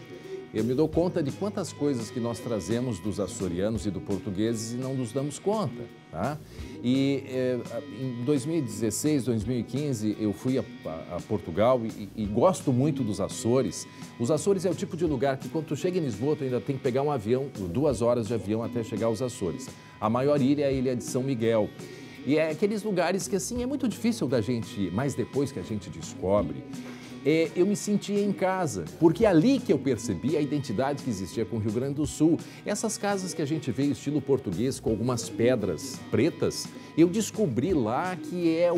eu me dou conta de quantas coisas que nós trazemos dos açorianos e do portugueses e não nos damos conta, tá? E em 2016, 2015, eu fui a Portugal e gosto muito dos Açores. Os Açores é o tipo de lugar que quando tu chega em Lisboa, tu ainda tem que pegar um avião, 2 horas de avião até chegar aos Açores. A maior ilha é a ilha de São Miguel. E é aqueles lugares que, assim, é muito difícil da gente ir, mas depois que a gente descobre, eu me sentia em casa, porque é ali que eu percebi a identidade que existia com o Rio Grande do Sul. Essas casas que a gente vê estilo português, com algumas pedras pretas, eu descobri lá que é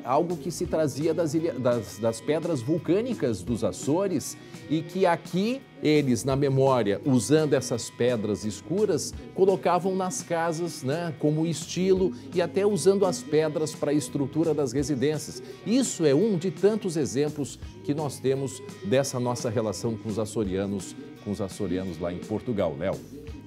algo que se trazia das pedras vulcânicas dos Açores e que aqui eles, na memória, usando essas pedras escuras, colocavam nas casas, né, como estilo e até usando as pedras para a estrutura das residências. Isso é um de tantos exemplos que nós temos dessa nossa relação com os açorianos lá em Portugal, Léo.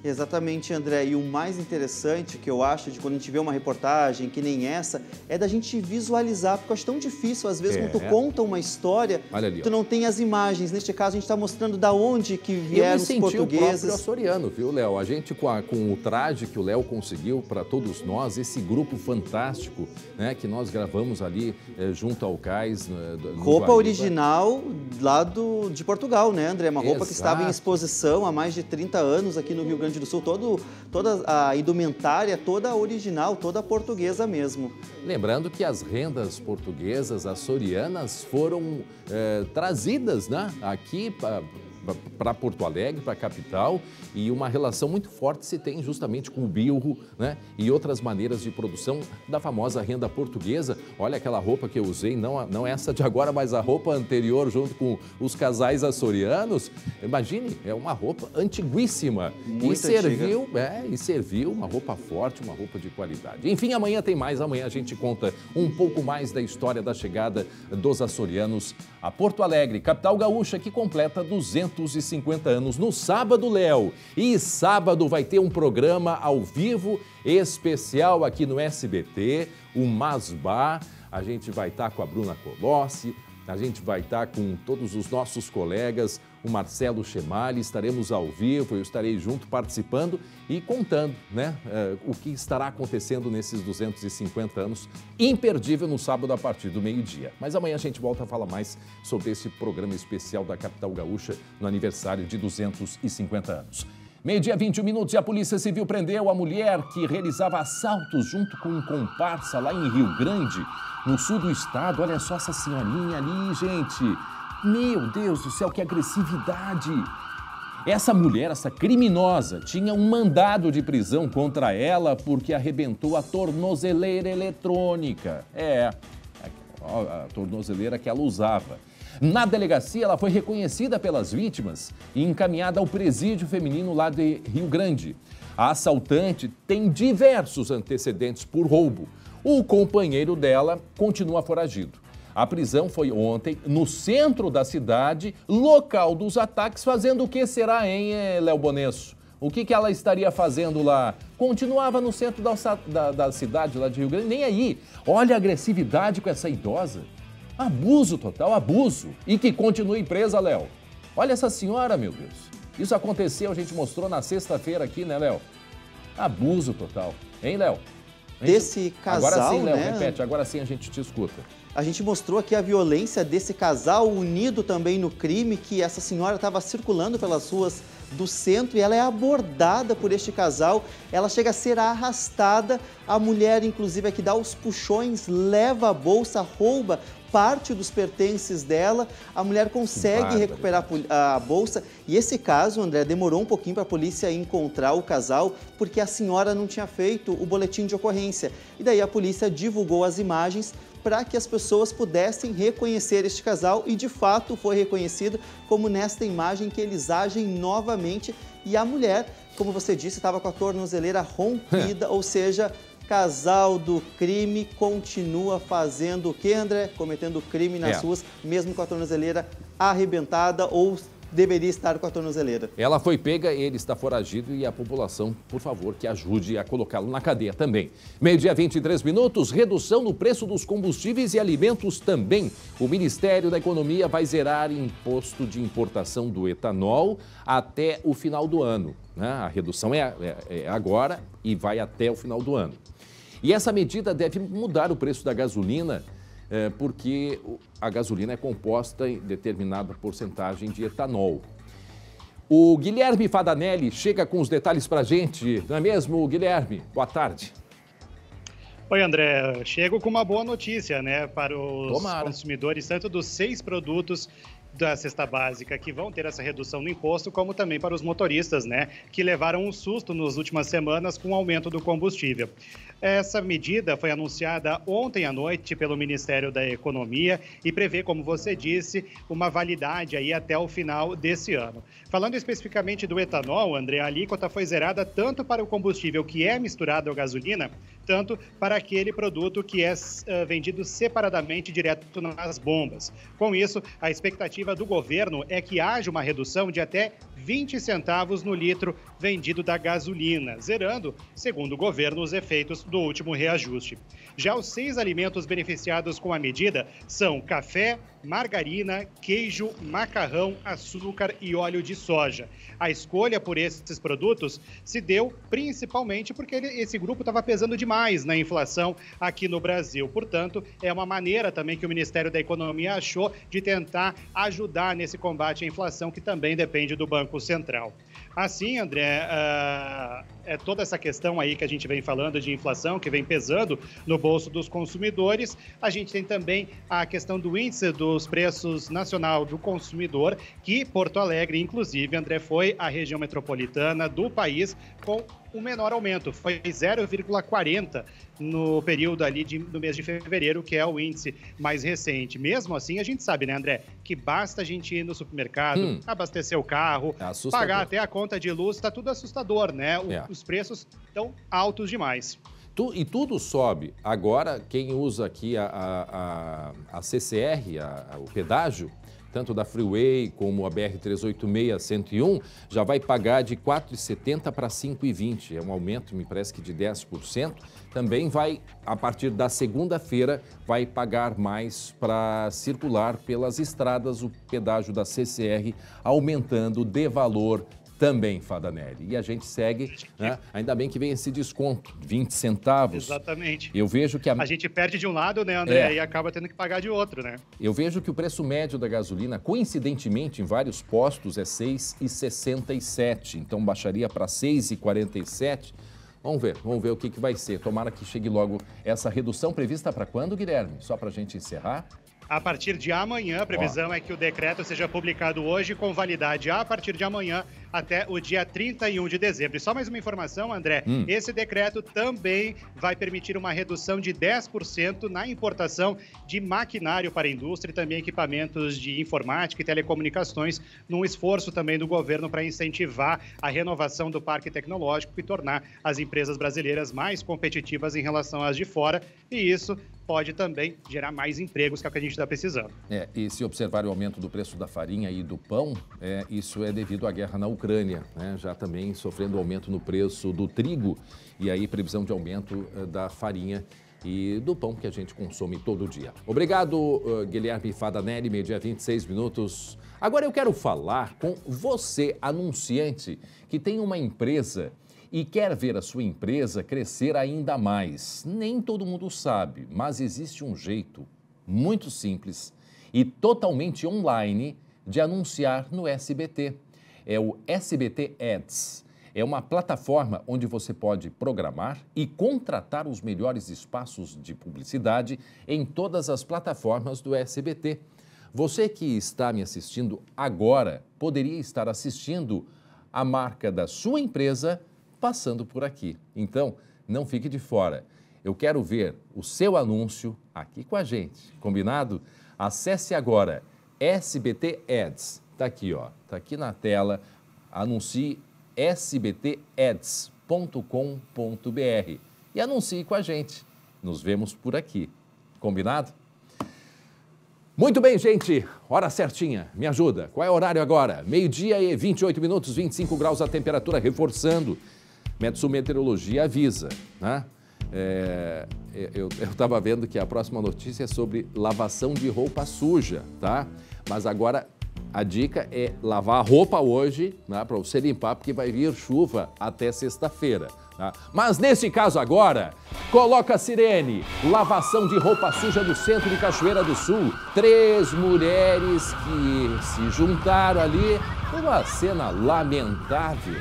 Exatamente, André. E o mais interessante que eu acho de quando a gente vê uma reportagem que nem essa, é da gente visualizar, porque eu acho tão difícil, às vezes, quando tu conta uma história, ali, tu não tem as imagens. Neste caso, a gente está mostrando da onde que vieram os portugueses. Eu me senti o próprio açoriano, viu, Léo? A gente, com o traje que o Léo conseguiu para todos nós, esse grupo fantástico, né, que nós gravamos ali junto ao cais. No roupa original lá de Portugal, né, André? Uma roupa que estava em exposição há mais de 30 anos aqui no Rio Grande do Sul, toda a indumentária, toda original, toda portuguesa mesmo. Lembrando que as rendas portuguesas, açorianas, foram trazidas, né, aqui para Porto Alegre, para a capital, e uma relação muito forte se tem justamente com o bilro, né, e outras maneiras de produção da famosa renda portuguesa. Olha aquela roupa que eu usei, não essa de agora, mas a roupa anterior junto com os casais açorianos. Imagine, é uma roupa antiguíssima. Muito e serviu uma roupa forte, uma roupa de qualidade. Enfim, amanhã tem mais. Amanhã a gente conta um pouco mais da história da chegada dos açorianos a Porto Alegre, capital gaúcha que completa 250 anos no sábado, Léo. E sábado vai ter um programa ao vivo especial aqui no SBT, o Masbá. A gente vai estar com a Bruna Colossi, a gente vai estar com todos os nossos colegas, o Marcelo Chemali, estaremos ao vivo, eu estarei junto participando e contando, né, o que estará acontecendo nesses 250 anos, imperdível no sábado a partir do meio-dia. Mas amanhã a gente volta a falar mais sobre esse programa especial da capital gaúcha no aniversário de 250 anos. Meio-dia, 21 minutos, e a Polícia Civil prendeu a mulher que realizava assaltos junto com um comparsa lá em Rio Grande, no sul do estado. Olha só essa senhorinha ali, gente. Meu Deus do céu, que agressividade! Essa mulher, essa criminosa, tinha um mandado de prisão contra ela porque arrebentou a tornozeleira eletrônica. A tornozeleira que ela usava. Na delegacia, ela foi reconhecida pelas vítimas e encaminhada ao presídio feminino lá de Rio Grande. A assaltante tem diversos antecedentes por roubo. O companheiro dela continua foragido. A prisão foi ontem no centro da cidade, local dos ataques, fazendo o que será, hein, Léo Bonesso? O que ela estaria fazendo lá? Continuava no centro da cidade lá de Rio Grande, nem aí. Olha a agressividade com essa idosa. Abuso total, abuso. E que continue presa, Léo. Olha essa senhora, meu Deus. Isso aconteceu, a gente mostrou na sexta-feira aqui, né, Léo? Abuso total. Hein, Léo? Desse casal, agora sim, Léo, né? repete, agora sim a gente te escuta. A gente mostrou aqui a violência desse casal unido também no crime, que essa senhora estava circulando pelas ruas do centro e ela é abordada por este casal, ela chega a ser arrastada, a mulher inclusive é que dá os puxões, leva a bolsa, rouba parte dos pertences dela, a mulher consegue recuperar a bolsa e esse caso, André, demorou um pouquinho para a polícia encontrar o casal porque a senhora não tinha feito o boletim de ocorrência e daí a polícia divulgou as imagens para que as pessoas pudessem reconhecer este casal e de fato foi reconhecido como nesta imagem que eles agem novamente e a mulher, como você disse, estava com a tornozeleira rompida, ou seja, casal do crime continua fazendo o quê, André? Cometendo crime nas ruas, mesmo com a tornozeleira arrebentada ou deveria estar com a tornozeleira. Ela foi pega, ele está foragido e a população, por favor, que ajude a colocá-lo na cadeia também. 12h23, redução no preço dos combustíveis e alimentos também. O Ministério da Economia vai zerar imposto de importação do etanol até o final do ano, né? A redução é agora e vai até o final do ano. E essa medida deve mudar o preço da gasolina, porque a gasolina é composta em determinada porcentagem de etanol. O Guilherme Fadanelli chega com os detalhes para a gente, não é mesmo, Guilherme? Boa tarde. Oi, André. Chego com uma boa notícia, né, para os consumidores, tanto dos 6 produtos da cesta básica que vão ter essa redução no imposto, como também para os motoristas, né, que levaram um susto nas últimas semanas com o aumento do combustível. Essa medida foi anunciada ontem à noite pelo Ministério da Economia e prevê, como você disse, uma validade aí até o final desse ano. Falando especificamente do etanol, André, a alíquota foi zerada tanto para o combustível que é misturado à gasolina, tanto para aquele produto que é vendido separadamente direto nas bombas. Com isso, a expectativa do governo é que haja uma redução de até 20 centavos no litro vendido da gasolina, zerando, segundo o governo, os efeitos do último reajuste. Já os 6 alimentos beneficiados com a medida são café, margarina, queijo, macarrão, açúcar e óleo de soja. A escolha por esses produtos se deu principalmente porque esse grupo estava pesando demais na inflação aqui no Brasil. Portanto, é uma maneira também que o Ministério da Economia achou de tentar ajudar nesse combate à inflação, que também depende do Banco Central. Assim, André, é toda essa questão aí que a gente vem falando de inflação, que vem pesando no bolso dos consumidores. A gente tem também a questão do índice dos preços nacional do consumidor, que Porto Alegre, inclusive, André, foi a região metropolitana do país com o menor aumento, foi 0,40 no período ali do mês de fevereiro, que é o índice mais recente. Mesmo assim, a gente sabe, né, André, que basta a gente ir no supermercado, abastecer o carro, pagar até a conta de luz, tá tudo assustador, né? Os preços estão altos demais. E tudo sobe. Agora, quem usa aqui a CCR, o pedágio, tanto da Freeway como a BR-386-101, já vai pagar de R$ 4,70 para R$ 5,20. É um aumento, me parece que de 10%. Também vai, a partir da segunda-feira, vai pagar mais para circular pelas estradas, o pedágio da CCR aumentando de valor também, Fadanelli. E a gente segue, né? Ainda bem que vem esse desconto, 20 centavos. Exatamente. Eu vejo que a gente perde de um lado, né, André, e acaba tendo que pagar de outro, né? Eu vejo que o preço médio da gasolina, coincidentemente, em vários postos, é R$ 6,67. Então, baixaria para R$ 6,47. Vamos ver o que vai ser. Tomara que chegue logo essa redução prevista para quando, Guilherme? Só para a gente encerrar. A partir de amanhã, a previsão é que o decreto seja publicado hoje com validade a partir de amanhã até o dia 31 de dezembro. E só mais uma informação, André, esse decreto também vai permitir uma redução de 10% na importação de maquinário para a indústria e também equipamentos de informática e telecomunicações, num esforço também do governo para incentivar a renovação do parque tecnológico e tornar as empresas brasileiras mais competitivas em relação às de fora, e isso pode também gerar mais empregos, que é o que a gente está precisando. E se observar o aumento do preço da farinha e do pão, isso é devido à guerra na Ucrânia, né? Já também sofrendo aumento no preço do trigo e aí previsão de aumento da farinha e do pão que a gente consome todo dia. Obrigado, Guilherme Fadanelli, meio-dia 26 minutos. Agora eu quero falar com você, anunciante, que tem uma empresa e quer ver a sua empresa crescer ainda mais. Nem todo mundo sabe, mas existe um jeito muito simples e totalmente online de anunciar no SBT. É o SBT Ads. É uma plataforma onde você pode programar e contratar os melhores espaços de publicidade em todas as plataformas do SBT. Você que está me assistindo agora poderia estar assistindo a marca da sua empresa passando por aqui. Então, não fique de fora. Eu quero ver o seu anúncio aqui com a gente. Combinado? Acesse agora SBT Ads. Está aqui, ó. Está aqui na tela. Anuncie sbtads.com.br e anuncie com a gente. Nos vemos por aqui. Combinado? Muito bem, gente. Hora certinha. Me ajuda. Qual é o horário agora? 12h e 28 minutos, 25 graus a temperatura, reforçando. Metsu Meteorologia avisa, né? Eu estava vendo que a próxima notícia é sobre lavação de roupa suja, tá? Mas agora a dica é lavar a roupa hoje, né, para você limpar, porque vai vir chuva até sexta-feira. Tá? Mas nesse caso agora, coloca a sirene, lavação de roupa suja no centro de Cachoeira do Sul. 3 mulheres que se juntaram ali, uma cena lamentável,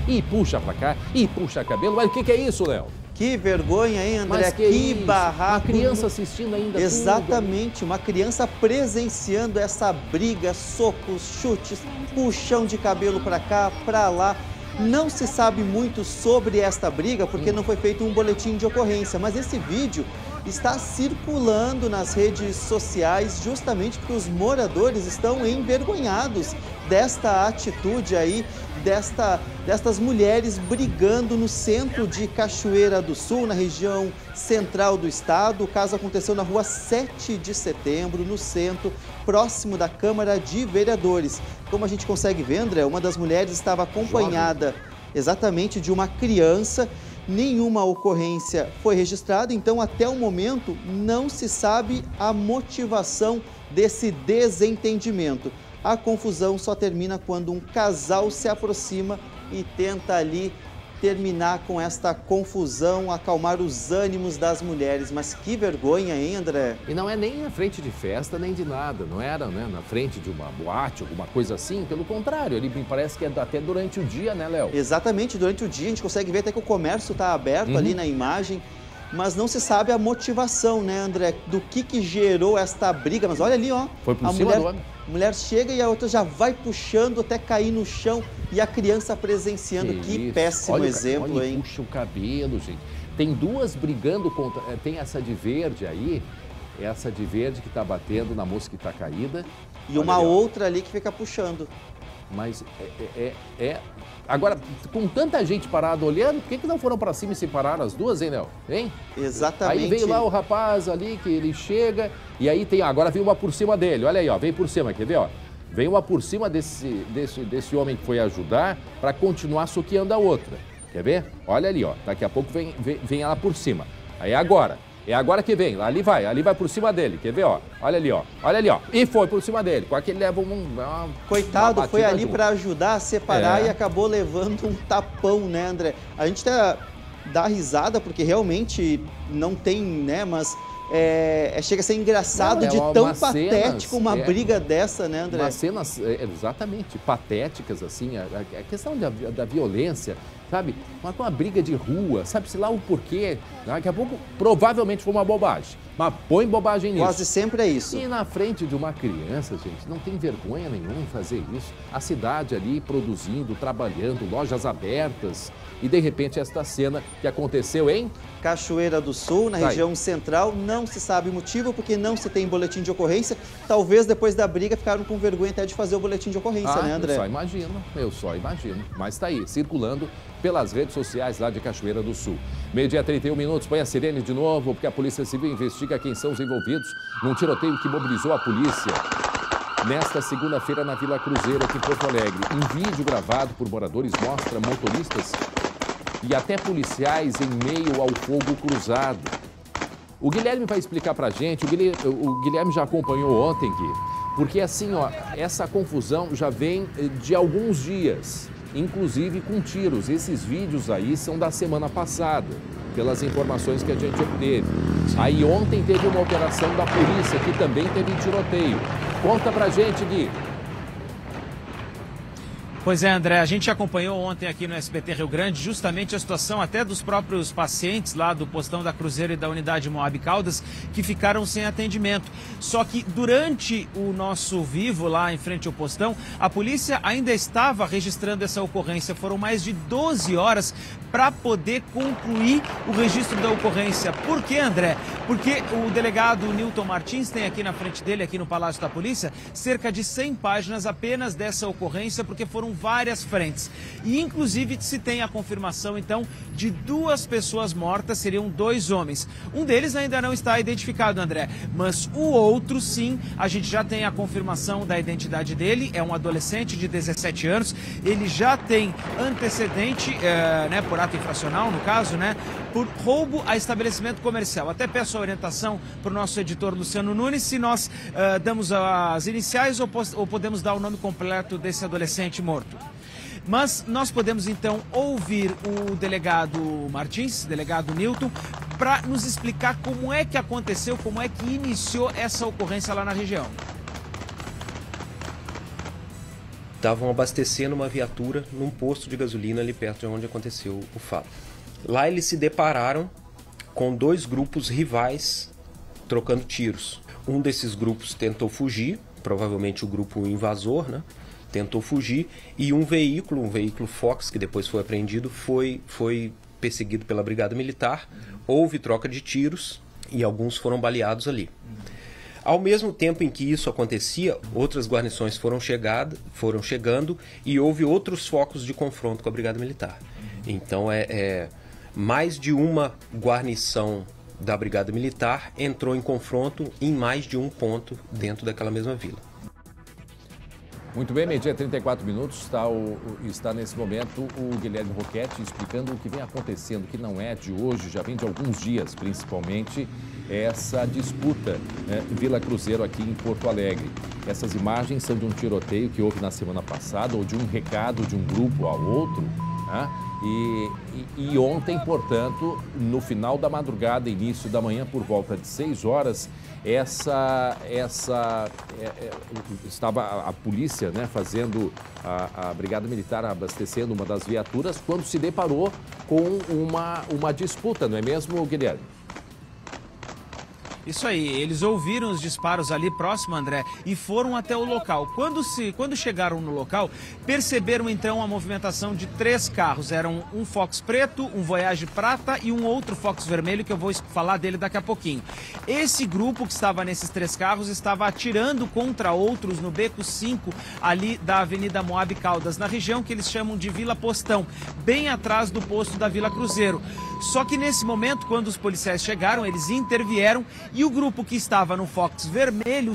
e puxa pra cá, e puxa cabelo. Mas o que é isso, Léo? Que vergonha, hein, André? Que barraco. Uma criança assistindo ainda. Exatamente, uma criança presenciando essa briga, socos, chutes, puxão de cabelo pra cá, pra lá. Não se sabe muito sobre esta briga porque não foi feito um boletim de ocorrência, mas esse vídeo está circulando nas redes sociais justamente porque os moradores estão envergonhados desta atitude aí, destas mulheres brigando no centro de Cachoeira do Sul, na região central do estado. O caso aconteceu na rua 7 de setembro, no centro, próximo da Câmara de Vereadores. Como a gente consegue ver, André, uma das mulheres estava acompanhada exatamente de uma criança. Nenhuma ocorrência foi registrada, então até o momento não se sabe a motivação desse desentendimento. A confusão só termina quando um casal se aproxima e tenta ali terminar com esta confusão, acalmar os ânimos das mulheres. Mas que vergonha, hein, André? E não é nem na frente de festa, nem de nada. Não era, né, na frente de uma boate, alguma coisa assim. Pelo contrário, ele me parece que é até durante o dia, né, Léo? Exatamente, durante o dia. A gente consegue ver até que o comércio está aberto ali na imagem. Mas não se sabe a motivação, né, André? Do que gerou esta briga. Mas olha ali, ó. Foi por cima do homem. A mulher chega e a outra já vai puxando até cair no chão e a criança presenciando. Que péssimo exemplo, hein? Puxa o cabelo, gente. Tem duas brigando contra... Tem essa de verde aí, essa de verde que tá batendo na moça que tá caída. E uma outra ali que fica puxando. Mas Agora, com tanta gente parada olhando, por que não foram para cima e se pararam as duas, hein, Léo? Hein? Exatamente. Aí veio lá o rapaz ali, que ele chega, e aí tem... Agora vem uma por cima dele, olha aí, ó, vem por cima, quer ver, ó? Vem uma por cima desse homem que foi ajudar para continuar soqueando a outra. Quer ver? Olha ali, ó, daqui a pouco vem ela por cima. Aí agora... É agora que vem, ali vai por cima dele, quer ver, ó? Olha ali, ó, e foi por cima dele, quase que ele leva Coitado, foi ali para ajudar a separar e acabou levando um tapão, né, André? A gente até dá risada porque realmente não tem, né, mas chega a ser engraçado de tão patético uma briga dessa, né, André? Umas cenas, exatamente, patéticas, assim, a questão da violência, sabe? Uma briga de rua, sabe-se lá o porquê. Daqui a pouco, provavelmente foi uma bobagem. Mas põe bobagem nisso. Quase sempre é isso. E na frente de uma criança, gente, não tem vergonha nenhuma em fazer isso. A cidade ali produzindo, trabalhando, lojas abertas. E de repente esta cena que aconteceu em Cachoeira do Sul, na região central, não se sabe o motivo, porque não se tem boletim de ocorrência. Talvez depois da briga ficaram com vergonha até de fazer o boletim de ocorrência, né, André? Eu só imagino. Mas tá aí, circulando pelas redes sociais lá de Cachoeira do Sul. 12h 31 minutos, põe a sirene de novo, porque a Polícia Civil investiga quem são os envolvidos num tiroteio que mobilizou a polícia nesta segunda-feira na Vila Cruzeiro, aqui em Porto Alegre. Um vídeo gravado por moradores mostra motoristas e até policiais em meio ao fogo cruzado. O Guilherme vai explicar pra gente, o Guilherme já acompanhou ontem, Gui, porque assim, ó, essa confusão já vem de alguns dias, inclusive com tiros. Esses vídeos aí são da semana passada, pelas informações que a gente obteve. Aí ontem teve uma operação da polícia que também teve tiroteio. Conta pra gente, Gui. Pois é, André, a gente acompanhou ontem aqui no SBT Rio Grande justamente a situação até dos próprios pacientes lá do postão da Cruzeiro e da unidade Moab Caldas que ficaram sem atendimento. Só que durante o nosso vivo lá em frente ao postão, a polícia ainda estava registrando essa ocorrência. Foram mais de 12 horas para poder concluir o registro da ocorrência. Por quê, André? Porque o delegado Newton Martins tem aqui na frente dele, aqui no Palácio da Polícia, cerca de 100 páginas apenas dessa ocorrência, porque foram várias frentes. E inclusive se tem a confirmação então de 2 pessoas mortas, seriam 2 homens. Um deles ainda não está identificado, André, mas o outro sim, a gente já tem a confirmação da identidade dele, é um adolescente de 17 anos, ele já tem antecedente, por ato infracional no caso, por roubo a estabelecimento comercial. Até peço a orientação para o nosso editor Luciano Nunes, se nós damos as iniciais ou podemos dar o nome completo desse adolescente morto. Mas nós podemos então ouvir o delegado Martins, delegado Newton, para nos explicar como é que aconteceu, como é que iniciou essa ocorrência lá na região. Estavam abastecendo uma viatura num posto de gasolina ali perto de onde aconteceu o fato. Lá eles se depararam com 2 grupos rivais trocando tiros. Um desses grupos tentou fugir, provavelmente o grupo invasor, tentou fugir, e um veículo Fox, que depois foi apreendido, foi perseguido pela Brigada Militar. Houve troca de tiros e alguns foram baleados ali. Ao mesmo tempo em que isso acontecia, outras guarnições foram chegando e houve outros focos de confronto com a Brigada Militar. Então, mais de uma guarnição da Brigada Militar entrou em confronto em mais de um ponto dentro daquela mesma vila. Muito bem, meio-dia 34 minutos, está nesse momento o Guilherme Roquette explicando o que vem acontecendo, que não é de hoje, já vem de alguns dias, principalmente essa disputa Vila Cruzeiro aqui em Porto Alegre. Essas imagens são de um tiroteio que houve na semana passada, ou de um recado de um grupo ao outro, E ontem, portanto, no final da madrugada, início da manhã, por volta de 6 horas, estava a polícia fazendo, a Brigada Militar abastecendo uma das viaturas, quando se deparou com uma disputa, não é mesmo, Guilherme? Isso aí, eles ouviram os disparos ali próximo, André, e foram até o local. Quando chegaram no local, perceberam então a movimentação de 3 carros. Eram um Fox preto, um Voyage prata e um outro Fox vermelho, que eu vou falar dele daqui a pouquinho. Esse grupo que estava nesses 3 carros estava atirando contra outros no Beco 5, ali da Avenida Moab Caldas, na região que eles chamam de Vila Postão, bem atrás do posto da Vila Cruzeiro. Só que nesse momento, quando os policiais chegaram, eles intervieram e o grupo que estava no Fox vermelho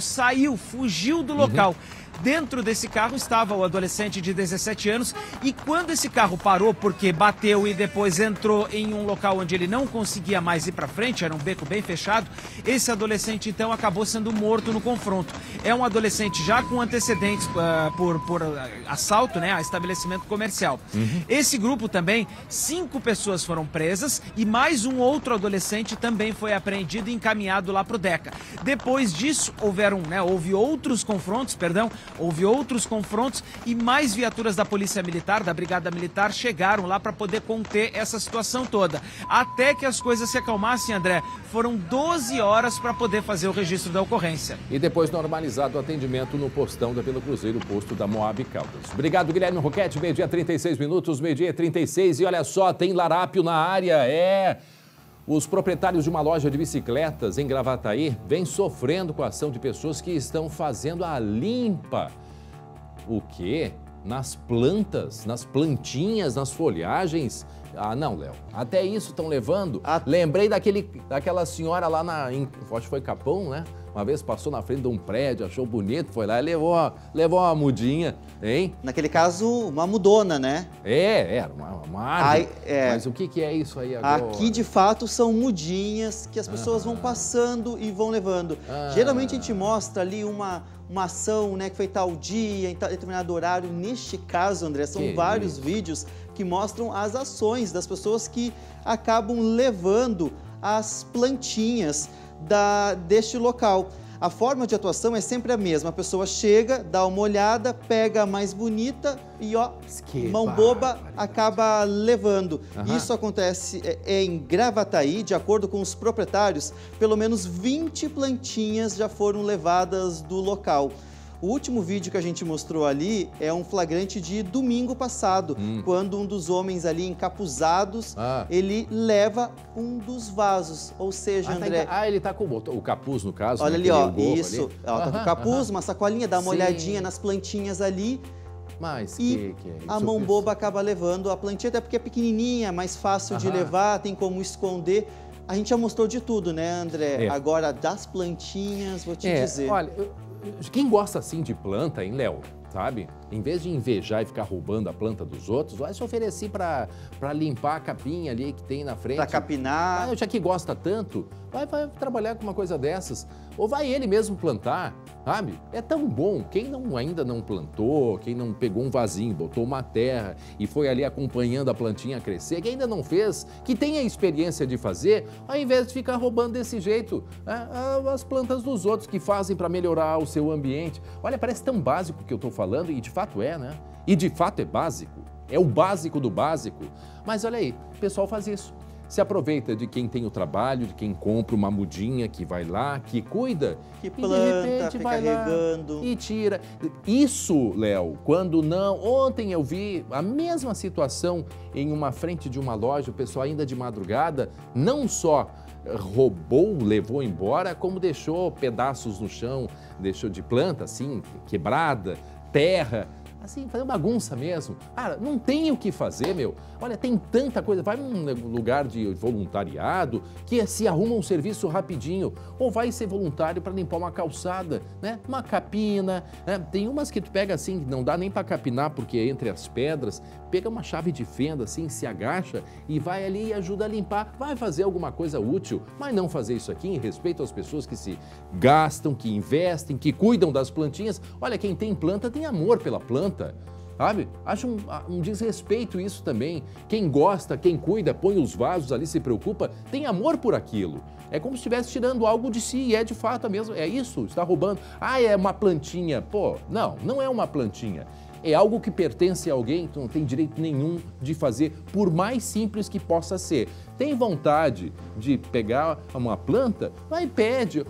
fugiu do local. Dentro desse carro estava o adolescente de 17 anos e quando esse carro parou porque bateu e depois entrou em um local onde ele não conseguia mais ir para frente, era um beco bem fechado, esse adolescente então acabou sendo morto no confronto. É um adolescente já com antecedentes por assalto, a estabelecimento comercial. Esse grupo também, 5 pessoas foram presas e mais um outro adolescente também foi apreendido e encaminhado lá para o DECA. Depois disso, houve outros confrontos e mais viaturas da Polícia Militar, da Brigada Militar, chegaram lá para poder conter essa situação toda. Até que as coisas se acalmassem, André, foram 12 horas para poder fazer o registro da ocorrência. E depois normalizado o atendimento no postão da Vila Cruzeiro, posto da Moab Caldas. Obrigado, Guilherme Roquette, meio-dia 36 minutos, meio-dia 36 e olha só, tem larápio na área, Os proprietários de uma loja de bicicletas em Gravataí vêm sofrendo com a ação de pessoas que estão fazendo a limpa. O quê? Nas plantas, nas plantinhas, nas folhagens? Ah, não, Léo. Até isso estão levando. Lembrei daquela senhora lá acho que foi Capão, Uma vez passou na frente de um prédio, achou bonito, foi lá e levou uma mudinha, hein? Naquele caso, uma mudona, né? Era uma árvore. Mas o que é isso aí agora? Aqui, de fato, são mudinhas que as pessoas vão passando e vão levando. Geralmente a gente mostra ali uma ação, né, que foi tal dia, em determinado horário. Neste caso, André, são vários vídeos que mostram as ações das pessoas que acabam levando as plantinhas deste local. A forma de atuação é sempre a mesma. A pessoa chega, dá uma olhada, pega a mais bonita e, ó, mão boba, acaba levando. Isso acontece em Gravataí. De acordo com os proprietários, pelo menos 20 plantinhas já foram levadas do local. O último vídeo que a gente mostrou ali é um flagrante de domingo passado, quando um dos homens ali encapuzados, ele leva um dos vasos, ou seja, André... ele tá com o capuz, no caso. Olha né, ali, ó, isso, tá com o capuz, uma sacolinha, dá uma olhadinha nas plantinhas ali. Mas e a mão boba acaba levando a plantinha, até porque é pequenininha, mais fácil de levar, tem como esconder. A gente já mostrou de tudo, né, André? Agora, das plantinhas, vou te dizer... Olha, quem gosta assim de planta, hein, Léo? Sabe? Em vez de invejar e ficar roubando a planta dos outros, vai se oferecer para limpar a capinha ali que tem na frente. Para capinar. Já que gosta tanto, vai trabalhar com uma coisa dessas. Ou vai ele mesmo plantar, sabe? É tão bom. Quem ainda não plantou, quem não pegou um vasinho, botou uma terra e foi ali acompanhando a plantinha crescer, que ainda não fez, que tem a experiência de fazer, ao invés de ficar roubando desse jeito as plantas dos outros que fazem para melhorar o seu ambiente. Olha, parece tão básico que eu estou falando e de fato é, né? E de fato é básico. É o básico do básico. Mas olha aí, o pessoal faz isso. Se aproveita de quem tem o trabalho, de quem compra uma mudinha, que vai lá, que cuida, que planta, e de repente vai carregando. Lá e tira. Isso, Léo, quando não... Ontem eu vi a mesma situação em uma frente de uma loja, o pessoal ainda de madrugada, não só roubou, levou embora, como deixou pedaços no chão, deixou de planta, assim, quebrada, terra... Assim, fazer bagunça mesmo. Cara, não tem o que fazer, meu. Olha, tem tanta coisa. Vai num lugar de voluntariado que se arruma um serviço rapidinho. Ou vai ser voluntário para limpar uma calçada, né? Uma capina, né? Tem umas que tu pega assim, não dá nem para capinar porque é entre as pedras. Pega uma chave de fenda assim, se agacha e vai ali e ajuda a limpar. Vai fazer alguma coisa útil, mas não fazer isso aqui em respeito às pessoas que se gastam, que investem, que cuidam das plantinhas. Olha, quem tem planta tem amor pela planta. Sabe? Acho um desrespeito isso também. Quem gosta, quem cuida, põe os vasos ali, se preocupa, tem amor por aquilo. É como se estivesse tirando algo de si e é de fato mesmo. É isso, está roubando. É uma plantinha. Pô, não é uma plantinha. É algo que pertence a alguém, tu não tem direito nenhum de fazer, por mais simples que possa ser. Tem vontade de pegar uma planta? Vai e pede.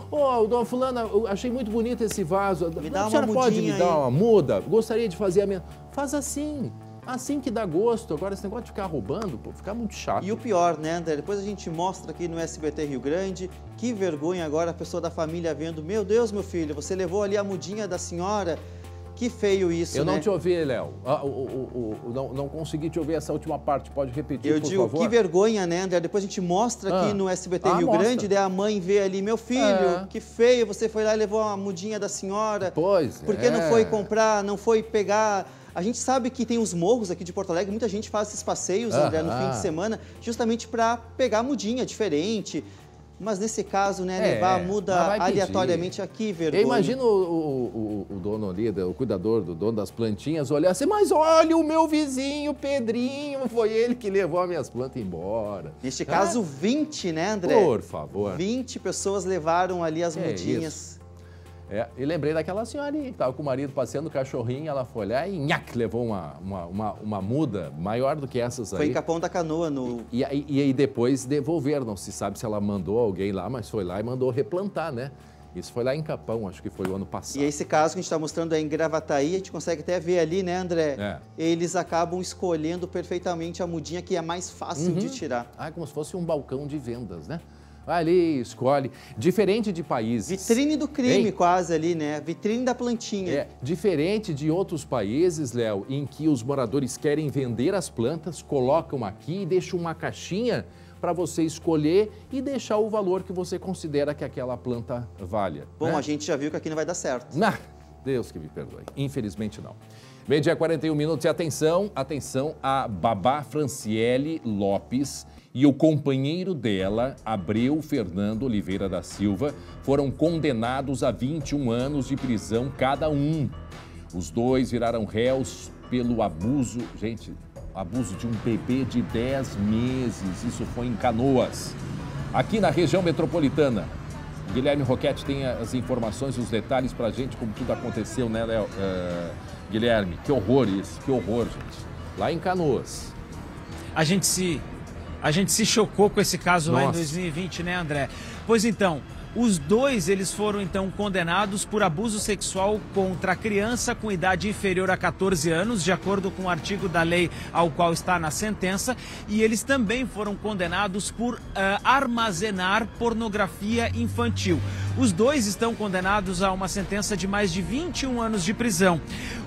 Dona Fulana, eu achei muito bonito esse vaso. A senhora pode me dar uma muda? Gostaria de fazer a minha... Faz assim. Assim que dá gosto. Agora, esse negócio de ficar roubando, pô, fica muito chato. E o pior, né, André? Depois a gente mostra aqui no SBT Rio Grande, que vergonha agora a pessoa da família vendo. Meu Deus, meu filho, você levou ali a mudinha da senhora. Que feio isso, né? Eu não né? te ouvi, Léo. Não consegui te ouvir essa última parte. Pode repetir, por favor? Eu digo, que vergonha, né, André? Depois a gente mostra aqui no SBT Rio Grande, daí a mãe vê ali, meu filho, que feio, você foi lá e levou a mudinha da senhora. Pois Por que não foi comprar, não foi pegar... A gente sabe que tem os morros aqui de Porto Alegre, muita gente faz esses passeios, André, no fim de semana, justamente para pegar a mudinha diferente. Mas nesse caso, né, levar a muda aleatoriamente aqui, vergonha. Eu imagino o dono ali, o cuidador, do dono das plantinhas, olhar assim, mas olha o meu vizinho, Pedrinho, foi ele que levou as minhas plantas embora. Neste caso, 20, né, André? Por favor. 20 pessoas levaram ali as mudinhas. E lembrei daquela senhora ali, que estava com o marido passeando o cachorrinho, ela foi lá e levou uma muda maior do que essas aí. Foi em Capão da Canoa. E aí depois devolveram, não se sabe se ela mandou alguém lá, mas foi lá e mandou replantar, né? Isso foi lá em Capão, acho que foi o ano passado. E esse caso que a gente está mostrando aí em Gravataí, a gente consegue até ver ali, né, André? Eles acabam escolhendo perfeitamente a mudinha que é mais fácil de tirar. Como se fosse um balcão de vendas, né? Vai ali, escolhe. Diferente de países... Vitrine do crime quase ali, né? Vitrine da plantinha. Diferente de outros países, Léo, em que os moradores querem vender as plantas, colocam aqui e deixam uma caixinha para você escolher e deixar o valor que você considera que aquela planta valha. Bom, né? A gente já viu que aqui não vai dar certo. Não, Deus que me perdoe. Infelizmente não. Meio-dia 41 minutos e atenção, a babá Franciele Lopes e o companheiro dela, Abreu Fernando Oliveira da Silva, foram condenados a 21 anos de prisão cada um. Os dois viraram réus pelo abuso, gente, abuso de um bebê de 10 meses. Isso foi em Canoas, aqui na região metropolitana. Guilherme Roquette tem as informações, os detalhes pra gente, como tudo aconteceu, né, Léo? Guilherme, que horror isso, que horror, gente. Lá em Canoas. A gente se chocou com esse caso lá em 2020, né, André? Pois então, os dois, eles foram então condenados por abuso sexual contra a criança com idade inferior a 14 anos, de acordo com o artigo da lei ao qual está na sentença, e eles também foram condenados por armazenar pornografia infantil. Os dois estão condenados a uma sentença de mais de 21 anos de prisão.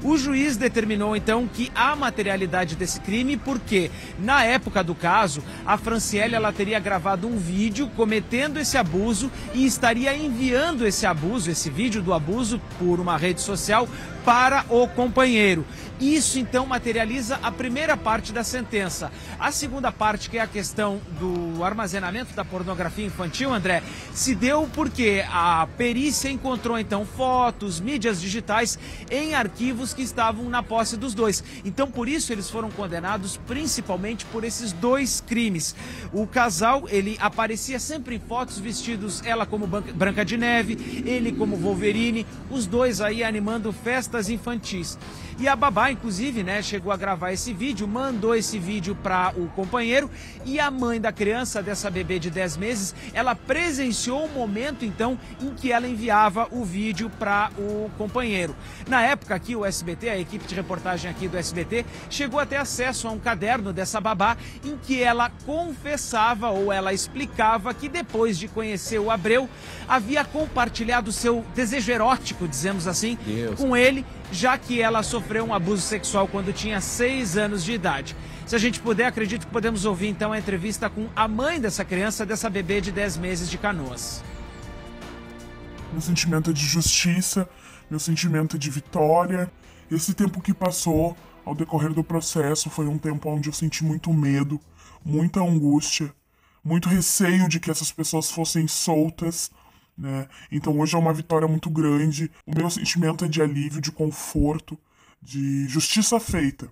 O juiz determinou então que há materialidade desse crime porque, na época do caso, a Franciele ela teria gravado um vídeo cometendo esse abuso e estaria enviando esse vídeo do abuso por uma rede social para o companheiro. Isso então materializa a primeira parte da sentença. A segunda parte, que é a questão do armazenamento da pornografia infantil, André, se deu porque a perícia encontrou então fotos, mídias digitais em arquivos que estavam na posse dos dois. Então por isso eles foram condenados principalmente por esses dois crimes. O casal, ele aparecia sempre em fotos vestidos, ela como Branca de Neve, ele como Wolverine, os dois aí animando festas infantis. E a babá, inclusive, né, chegou a gravar esse vídeo, mandou esse vídeo para o companheiro, e a mãe da criança, dessa bebê de 10 meses, ela presenciou o momento, então, em que ela enviava o vídeo para o companheiro. Na época aqui, o SBT, a equipe de reportagem aqui do SBT, chegou a ter acesso a um caderno dessa babá, em que ela confessava, ou ela explicava, que depois de conhecer o Abreu, havia compartilhado seu desejo erótico, dizemos assim, com ele, já que ela sofreu um abuso sexual quando tinha 6 anos de idade. Se a gente puder, acredito que podemos ouvir então a entrevista com a mãe dessa criança, dessa bebê de 10 meses de Canoas. Meu sentimento é de justiça, meu sentimento é de vitória. Esse tempo que passou ao decorrer do processo foi um tempo onde eu senti muito medo, muita angústia, muito receio de que essas pessoas fossem soltas, né? Então hoje é uma vitória muito grande. O meu sentimento é de alívio, de conforto, de justiça feita.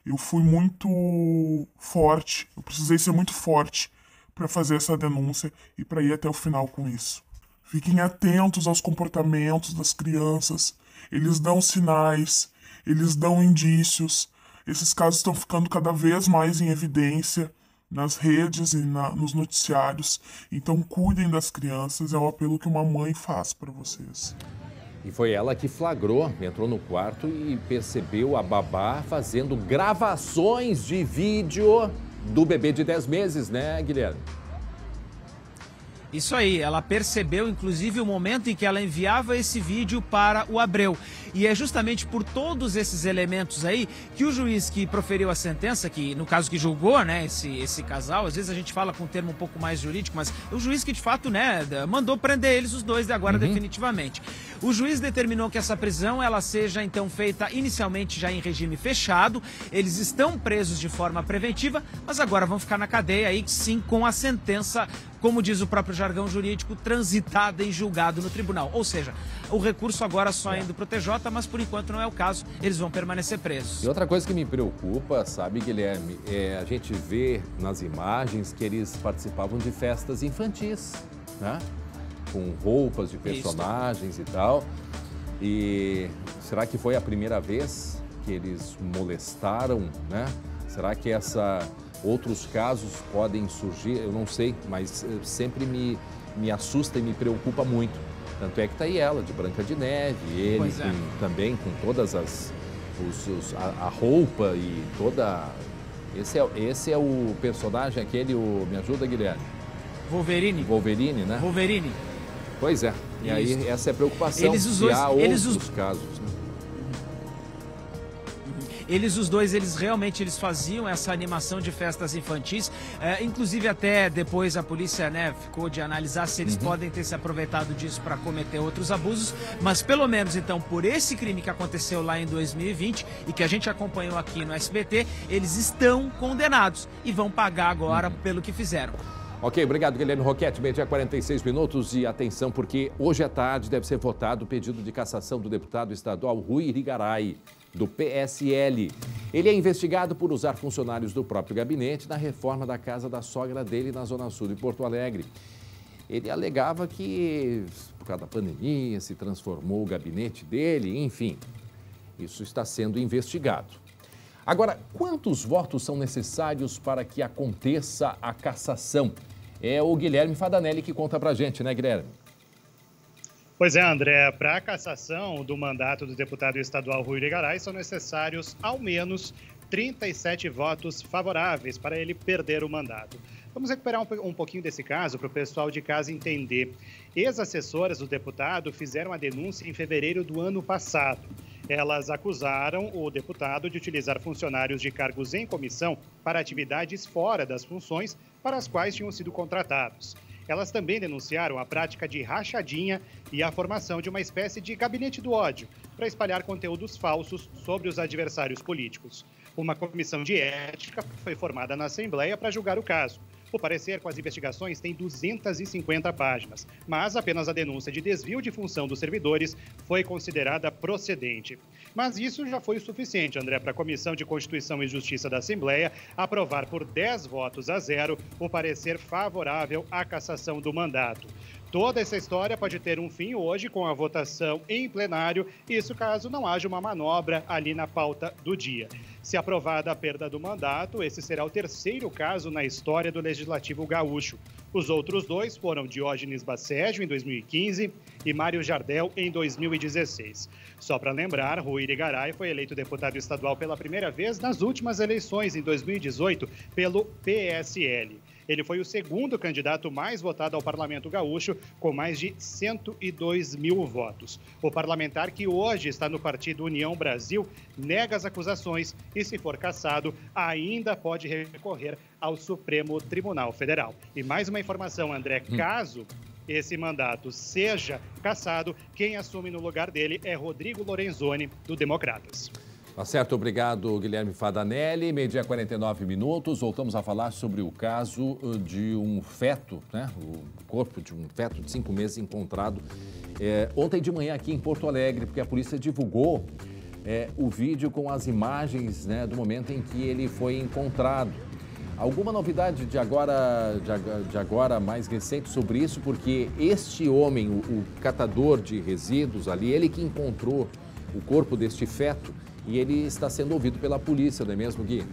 Eu fui muito forte, eu precisei ser muito forte para fazer essa denúncia e para ir até o final com isso. Fiquem atentos aos comportamentos das crianças. Eles dão sinais, eles dão indícios. Esses casos estão ficando cada vez mais em evidência nas redes e nos noticiários. Então cuidem das crianças, é o apelo que uma mãe faz para vocês. E foi ela que flagrou, entrou no quarto e percebeu a babá fazendo gravações de vídeo do bebê de 10 meses, né, Guilherme? Isso aí, ela percebeu inclusive o momento em que ela enviava esse vídeo para o Abreu. E é justamente por todos esses elementos aí que o juiz que proferiu a sentença, que no caso que julgou, né, esse casal, às vezes a gente fala com um termo um pouco mais jurídico, mas o juiz que de fato, né, mandou prender eles os dois de agora definitivamente. O juiz determinou que essa prisão ela seja então feita inicialmente já em regime fechado. Eles estão presos de forma preventiva, mas agora vão ficar na cadeia aí sim com a sentença, como diz o próprio jargão jurídico, transitada em julgado no tribunal. Ou seja, o recurso agora só indo para o TJ, mas por enquanto não é o caso, eles vão permanecer presos. E outra coisa que me preocupa, sabe, Guilherme, é a gente vê nas imagens que eles participavam de festas infantis, né? Com roupas de personagens e tal. E será que foi a primeira vez que eles molestaram, né? Será que outros casos podem surgir? Eu não sei, mas sempre me assusta e me preocupa muito. Tanto é que tá aí ela, de Branca de Neve, ele também com todas a roupa e toda... Esse é o personagem aquele, me ajuda, Guilherme? Wolverine, né? Wolverine. Pois é, e aí essa é a preocupação, se há outros casos. Né? Os dois, eles realmente faziam essa animação de festas infantis. Inclusive até depois a polícia, né, ficou de analisar se eles podem ter se aproveitado disso para cometer outros abusos, mas pelo menos então por esse crime que aconteceu lá em 2020 e que a gente acompanhou aqui no SBT, eles estão condenados e vão pagar agora pelo que fizeram. Ok, obrigado, Guilherme Roquete. Meio-dia 46 minutos e atenção, porque hoje à tarde deve ser votado o pedido de cassação do deputado estadual Rui Irigaray, do PSL. Ele é investigado por usar funcionários do próprio gabinete na reforma da casa da sogra dele na Zona Sul de Porto Alegre. Ele alegava que, por causa da pandemia, se transformou o gabinete dele, enfim. Isso está sendo investigado. Agora, quantos votos são necessários para que aconteça a cassação? É o Guilherme Fadanelli que conta pra gente, né, Guilherme? Pois é, André, para a cassação do mandato do deputado estadual Rui Irigaray são necessários ao menos 37 votos favoráveis para ele perder o mandato. Vamos recuperar um pouquinho desse caso para o pessoal de casa entender. Ex-assessoras do deputado fizeram a denúncia em fevereiro do ano passado. Elas acusaram o deputado de utilizar funcionários de cargos em comissão para atividades fora das funções para as quais tinham sido contratados. Elas também denunciaram a prática de rachadinha e a formação de uma espécie de gabinete do ódio para espalhar conteúdos falsos sobre os adversários políticos. Uma comissão de ética foi formada na Assembleia para julgar o caso. O parecer com as investigações tem 250 páginas, mas apenas a denúncia de desvio de função dos servidores foi considerada procedente. Mas isso já foi o suficiente, André, para a Comissão de Constituição e Justiça da Assembleia aprovar por 10 votos a 0 o parecer favorável à cassação do mandato. Toda essa história pode ter um fim hoje com a votação em plenário, isso caso não haja uma manobra ali na pauta do dia. Se aprovada a perda do mandato, esse será o terceiro caso na história do Legislativo gaúcho. Os outros dois foram Diógenes Baceggio, em 2015, e Mário Jardel, em 2016. Só para lembrar, Rui Irigaray foi eleito deputado estadual pela primeira vez nas últimas eleições, em 2018, pelo PSL. Ele foi o segundo candidato mais votado ao Parlamento Gaúcho, com mais de 102 mil votos. O parlamentar, que hoje está no partido União Brasil, nega as acusações e, se for cassado, ainda pode recorrer ao Supremo Tribunal Federal. E mais uma informação, André, caso esse mandato seja cassado, quem assume no lugar dele é Rodrigo Lorenzoni, do Democratas. Tá certo, obrigado, Guilherme Fadanelli. Meio-dia 49 minutos, voltamos a falar sobre o caso de um feto, né? O corpo de um feto de 5 meses encontrado ontem de manhã aqui em Porto Alegre, porque a polícia divulgou o vídeo com as imagens, né, do momento em que ele foi encontrado. Alguma novidade de agora mais recente sobre isso? Porque este homem, o catador de resíduos ali, ele que encontrou o corpo deste feto, e ele está sendo ouvido pela polícia, não é mesmo, Gui?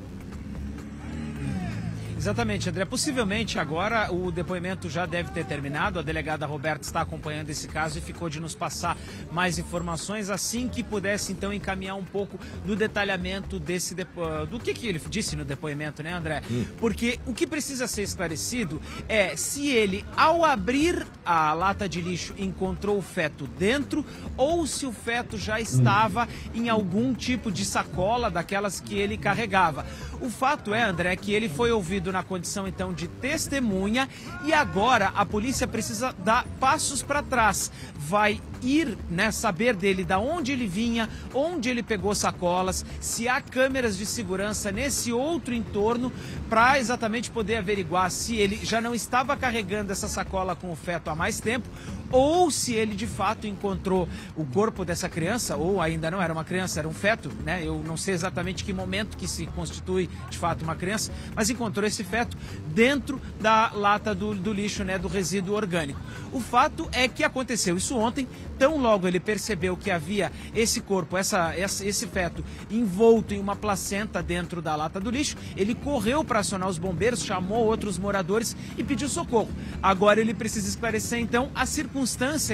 Exatamente, André. Possivelmente agora o depoimento já deve ter terminado. A delegada Roberta está acompanhando esse caso e ficou de nos passar mais informações assim que pudesse, então, encaminhar um pouco do detalhamento do que ele disse no depoimento, né, André? Porque o que precisa ser esclarecido é se ele, ao abrir a lata de lixo, encontrou o feto dentro ou se o feto já estava em algum tipo de sacola daquelas que ele carregava. O fato é, André, que ele foi ouvido na condição, então, de testemunha e agora a polícia precisa dar passos para trás. Vai ir, né, saber dele da onde ele vinha, onde ele pegou sacolas, se há câmeras de segurança nesse outro entorno para exatamente poder averiguar se ele já não estava carregando essa sacola com o feto há mais tempo ou se ele de fato encontrou o corpo dessa criança, ou ainda não era uma criança, era um feto, né? Eu não sei exatamente que momento que se constitui de fato uma criança, mas encontrou esse feto dentro da lata do lixo, né, do resíduo orgânico. O fato é que aconteceu isso ontem, tão logo ele percebeu que havia esse corpo, esse feto envolto em uma placenta dentro da lata do lixo, ele correu para acionar os bombeiros, chamou outros moradores e pediu socorro. Agora ele precisa esclarecer então a circunstância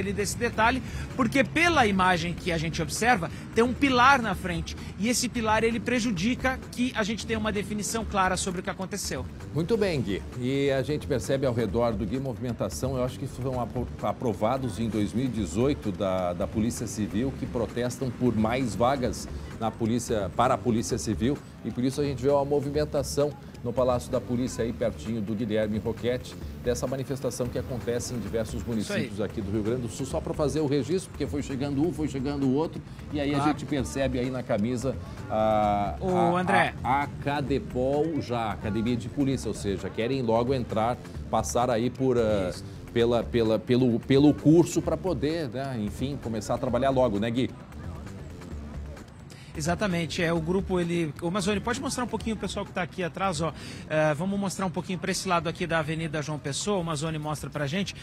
desse detalhe, porque pela imagem que a gente observa, tem um pilar na frente e esse pilar ele prejudica que a gente tenha uma definição clara sobre o que aconteceu. Muito bem, Gui. E a gente percebe ao redor do Gui movimentação, eu acho que foram aprovados em 2018 da Polícia Civil, que protestam por mais vagas para a Polícia Civil, e por isso a gente vê uma movimentação no Palácio da Polícia, aí pertinho do Guilherme Roquette, dessa manifestação que acontece em diversos municípios aqui do Rio Grande do Sul, só para fazer o registro, porque foi chegando um, foi chegando o outro, e aí a gente percebe aí na camisa a Acadepol, já, Academia de Polícia, ou seja, querem logo entrar, passar aí por... pelo curso para poder, né, enfim, começar a trabalhar logo, né, Gui? Exatamente, o grupo, o Mazzoni, pode mostrar um pouquinho o pessoal que está aqui atrás, ó. Vamos mostrar um pouquinho para esse lado aqui da Avenida João Pessoa, o Mazzoni mostra para a gente.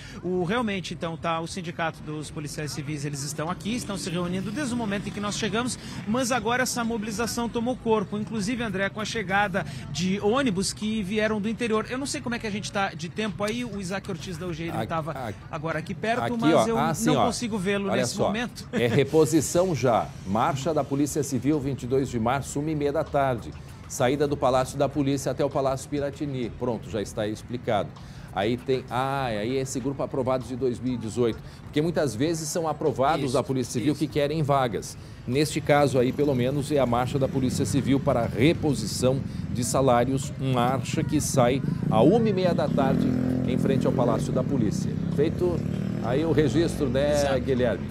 Realmente, então, tá o Sindicato dos Policiais Civis, eles estão aqui, estão se reunindo desde o momento em que nós chegamos, mas agora essa mobilização tomou corpo, inclusive, André, com a chegada de ônibus que vieram do interior. Eu não sei como é que a gente está de tempo aí, o Isaac Ortiz da UGI estava agora aqui perto, mas eu não consigo vê-lo nesse momento. É reposição já, marcha da Polícia Civil, 22 de março, 1h30 da tarde. Saída do Palácio da Polícia até o Palácio Piratini. Pronto, já está aí explicado. Aí tem... aí esse grupo aprovado de 2018. Porque muitas vezes são aprovados da Polícia Civil que querem vagas. Neste caso aí, pelo menos, é a marcha da Polícia Civil para reposição de salários. Marcha que sai a 1h30 da tarde em frente ao Palácio da Polícia. Feito aí o registro, né, Guilherme?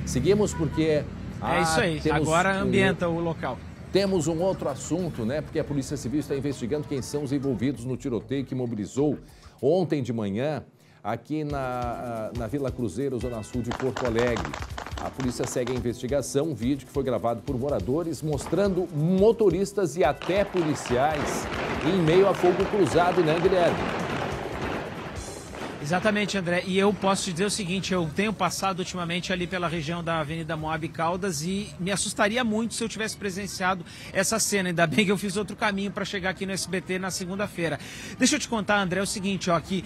Seguimos porque... É isso aí, agora ambienta o local. Temos um outro assunto, né? Porque a Polícia Civil está investigando quem são os envolvidos no tiroteio que mobilizou ontem de manhã aqui na Vila Cruzeiro, Zona Sul de Porto Alegre. A polícia segue a investigação, um vídeo que foi gravado por moradores mostrando motoristas e até policiais em meio a fogo cruzado, né, Guilherme? Exatamente, André. E eu posso te dizer o seguinte, eu tenho passado ultimamente ali pela região da Avenida Moab Caldas e me assustaria muito se eu tivesse presenciado essa cena. Ainda bem que eu fiz outro caminho para chegar aqui no SBT na segunda-feira. Deixa eu te contar, André, o seguinte, ó, que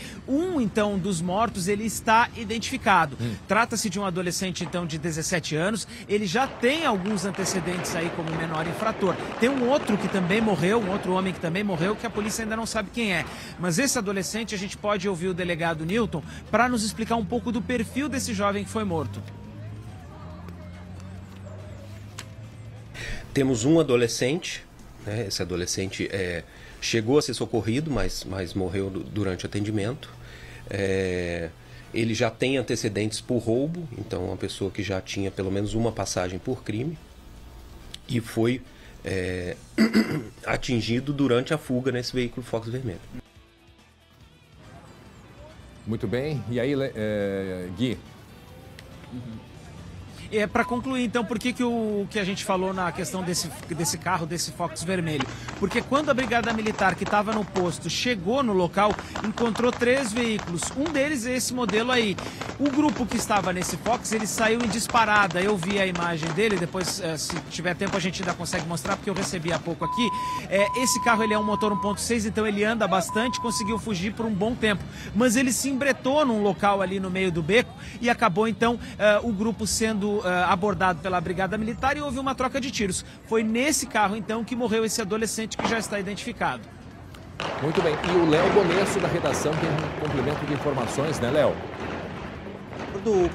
então, dos mortos, ele está identificado. Trata-se de um adolescente, então, de 17 anos. Ele já tem alguns antecedentes aí como menor infrator. Tem um outro que também morreu, um outro homem que também morreu, que a polícia ainda não sabe quem é. Mas esse adolescente, a gente pode ouvir o delegado Newton para nos explicar um pouco do perfil desse jovem que foi morto. Temos um adolescente, né? Esse adolescente chegou a ser socorrido, mas morreu durante o atendimento. Ele já tem antecedentes por roubo, então uma pessoa que já tinha pelo menos uma passagem por crime e foi atingido durante a fuga nesse veículo Fox vermelho. Muito bem. E aí, Gui? Para concluir, então, por que a gente falou na questão desse carro, desse Fox vermelho? Porque quando a Brigada Militar, que estava no posto, chegou no local, encontrou 3 veículos. Um deles é esse modelo aí. O grupo que estava nesse Fox, ele saiu em disparada. Eu vi a imagem dele, depois, se tiver tempo, a gente ainda consegue mostrar, porque eu recebi há pouco aqui. Esse carro, ele é um motor 1.6, então ele anda bastante, conseguiu fugir por um bom tempo. Mas ele se embretou num local ali no meio do beco e acabou, então, o grupo sendo abordado pela Brigada Militar e houve uma troca de tiros. Foi nesse carro, então, que morreu esse adolescente que já está identificado. Muito bem. E o Léo Bonesso, da redação, tem um complemento de informações, né, Léo?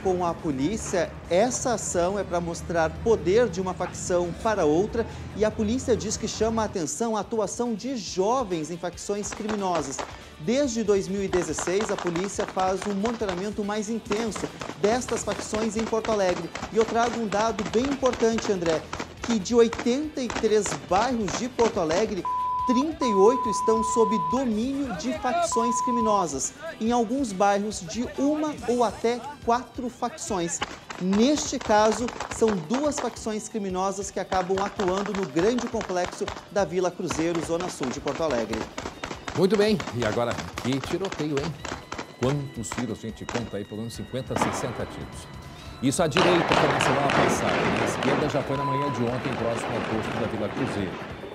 Com a polícia, essa ação é para mostrar poder de uma facção para outra e a polícia diz que chama a atenção a atuação de jovens em facções criminosas. Desde 2016, a polícia faz um monitoramento mais intenso destas facções em Porto Alegre. E eu trago um dado bem importante, André, que de 83 bairros de Porto Alegre, 38 estão sob domínio de facções criminosas, em alguns bairros de 1 ou até 4 facções. Neste caso, são 2 facções criminosas que acabam atuando no grande complexo da Vila Cruzeiro, Zona Sul de Porto Alegre. Muito bem, e agora que tiroteio, hein? Quantos tiros a gente conta aí, pelo menos 50, 60 tiros. Isso à direita foi na semana passada, na esquerda já foi na manhã de ontem, próximo ao posto da Vila Cruzeiro.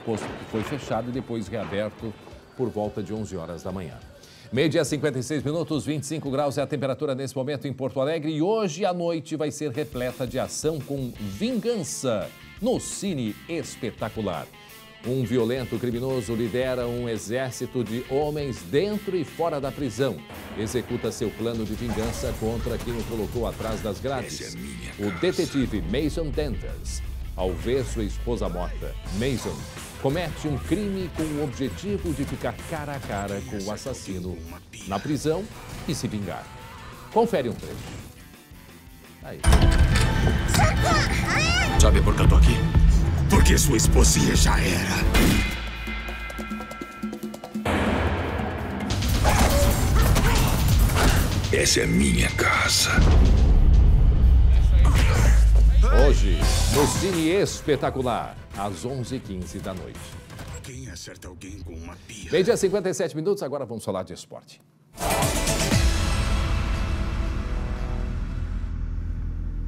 Posto que foi fechado e depois reaberto por volta de 11 horas da manhã. Meio-dia, 56 minutos, 25 graus é a temperatura nesse momento em Porto Alegre e hoje à noite vai ser repleta de ação com Vingança no Cine Espetacular. Um violento criminoso lidera um exército de homens dentro e fora da prisão. Executa seu plano de vingança contra quem o colocou atrás das grades. O detetive Mason Dantas, ao ver sua esposa morta, Mason comete um crime com o objetivo de ficar cara a cara com o assassino na prisão e se vingar. Confere um trecho. Aí. Sabe por que eu tô aqui? Porque sua esposinha já era. Essa é minha casa. Hoje, no Cine Espetacular, às 11h15 da noite. Quem acerta alguém com uma pia? Meio-dia 57 minutos, agora vamos falar de esporte.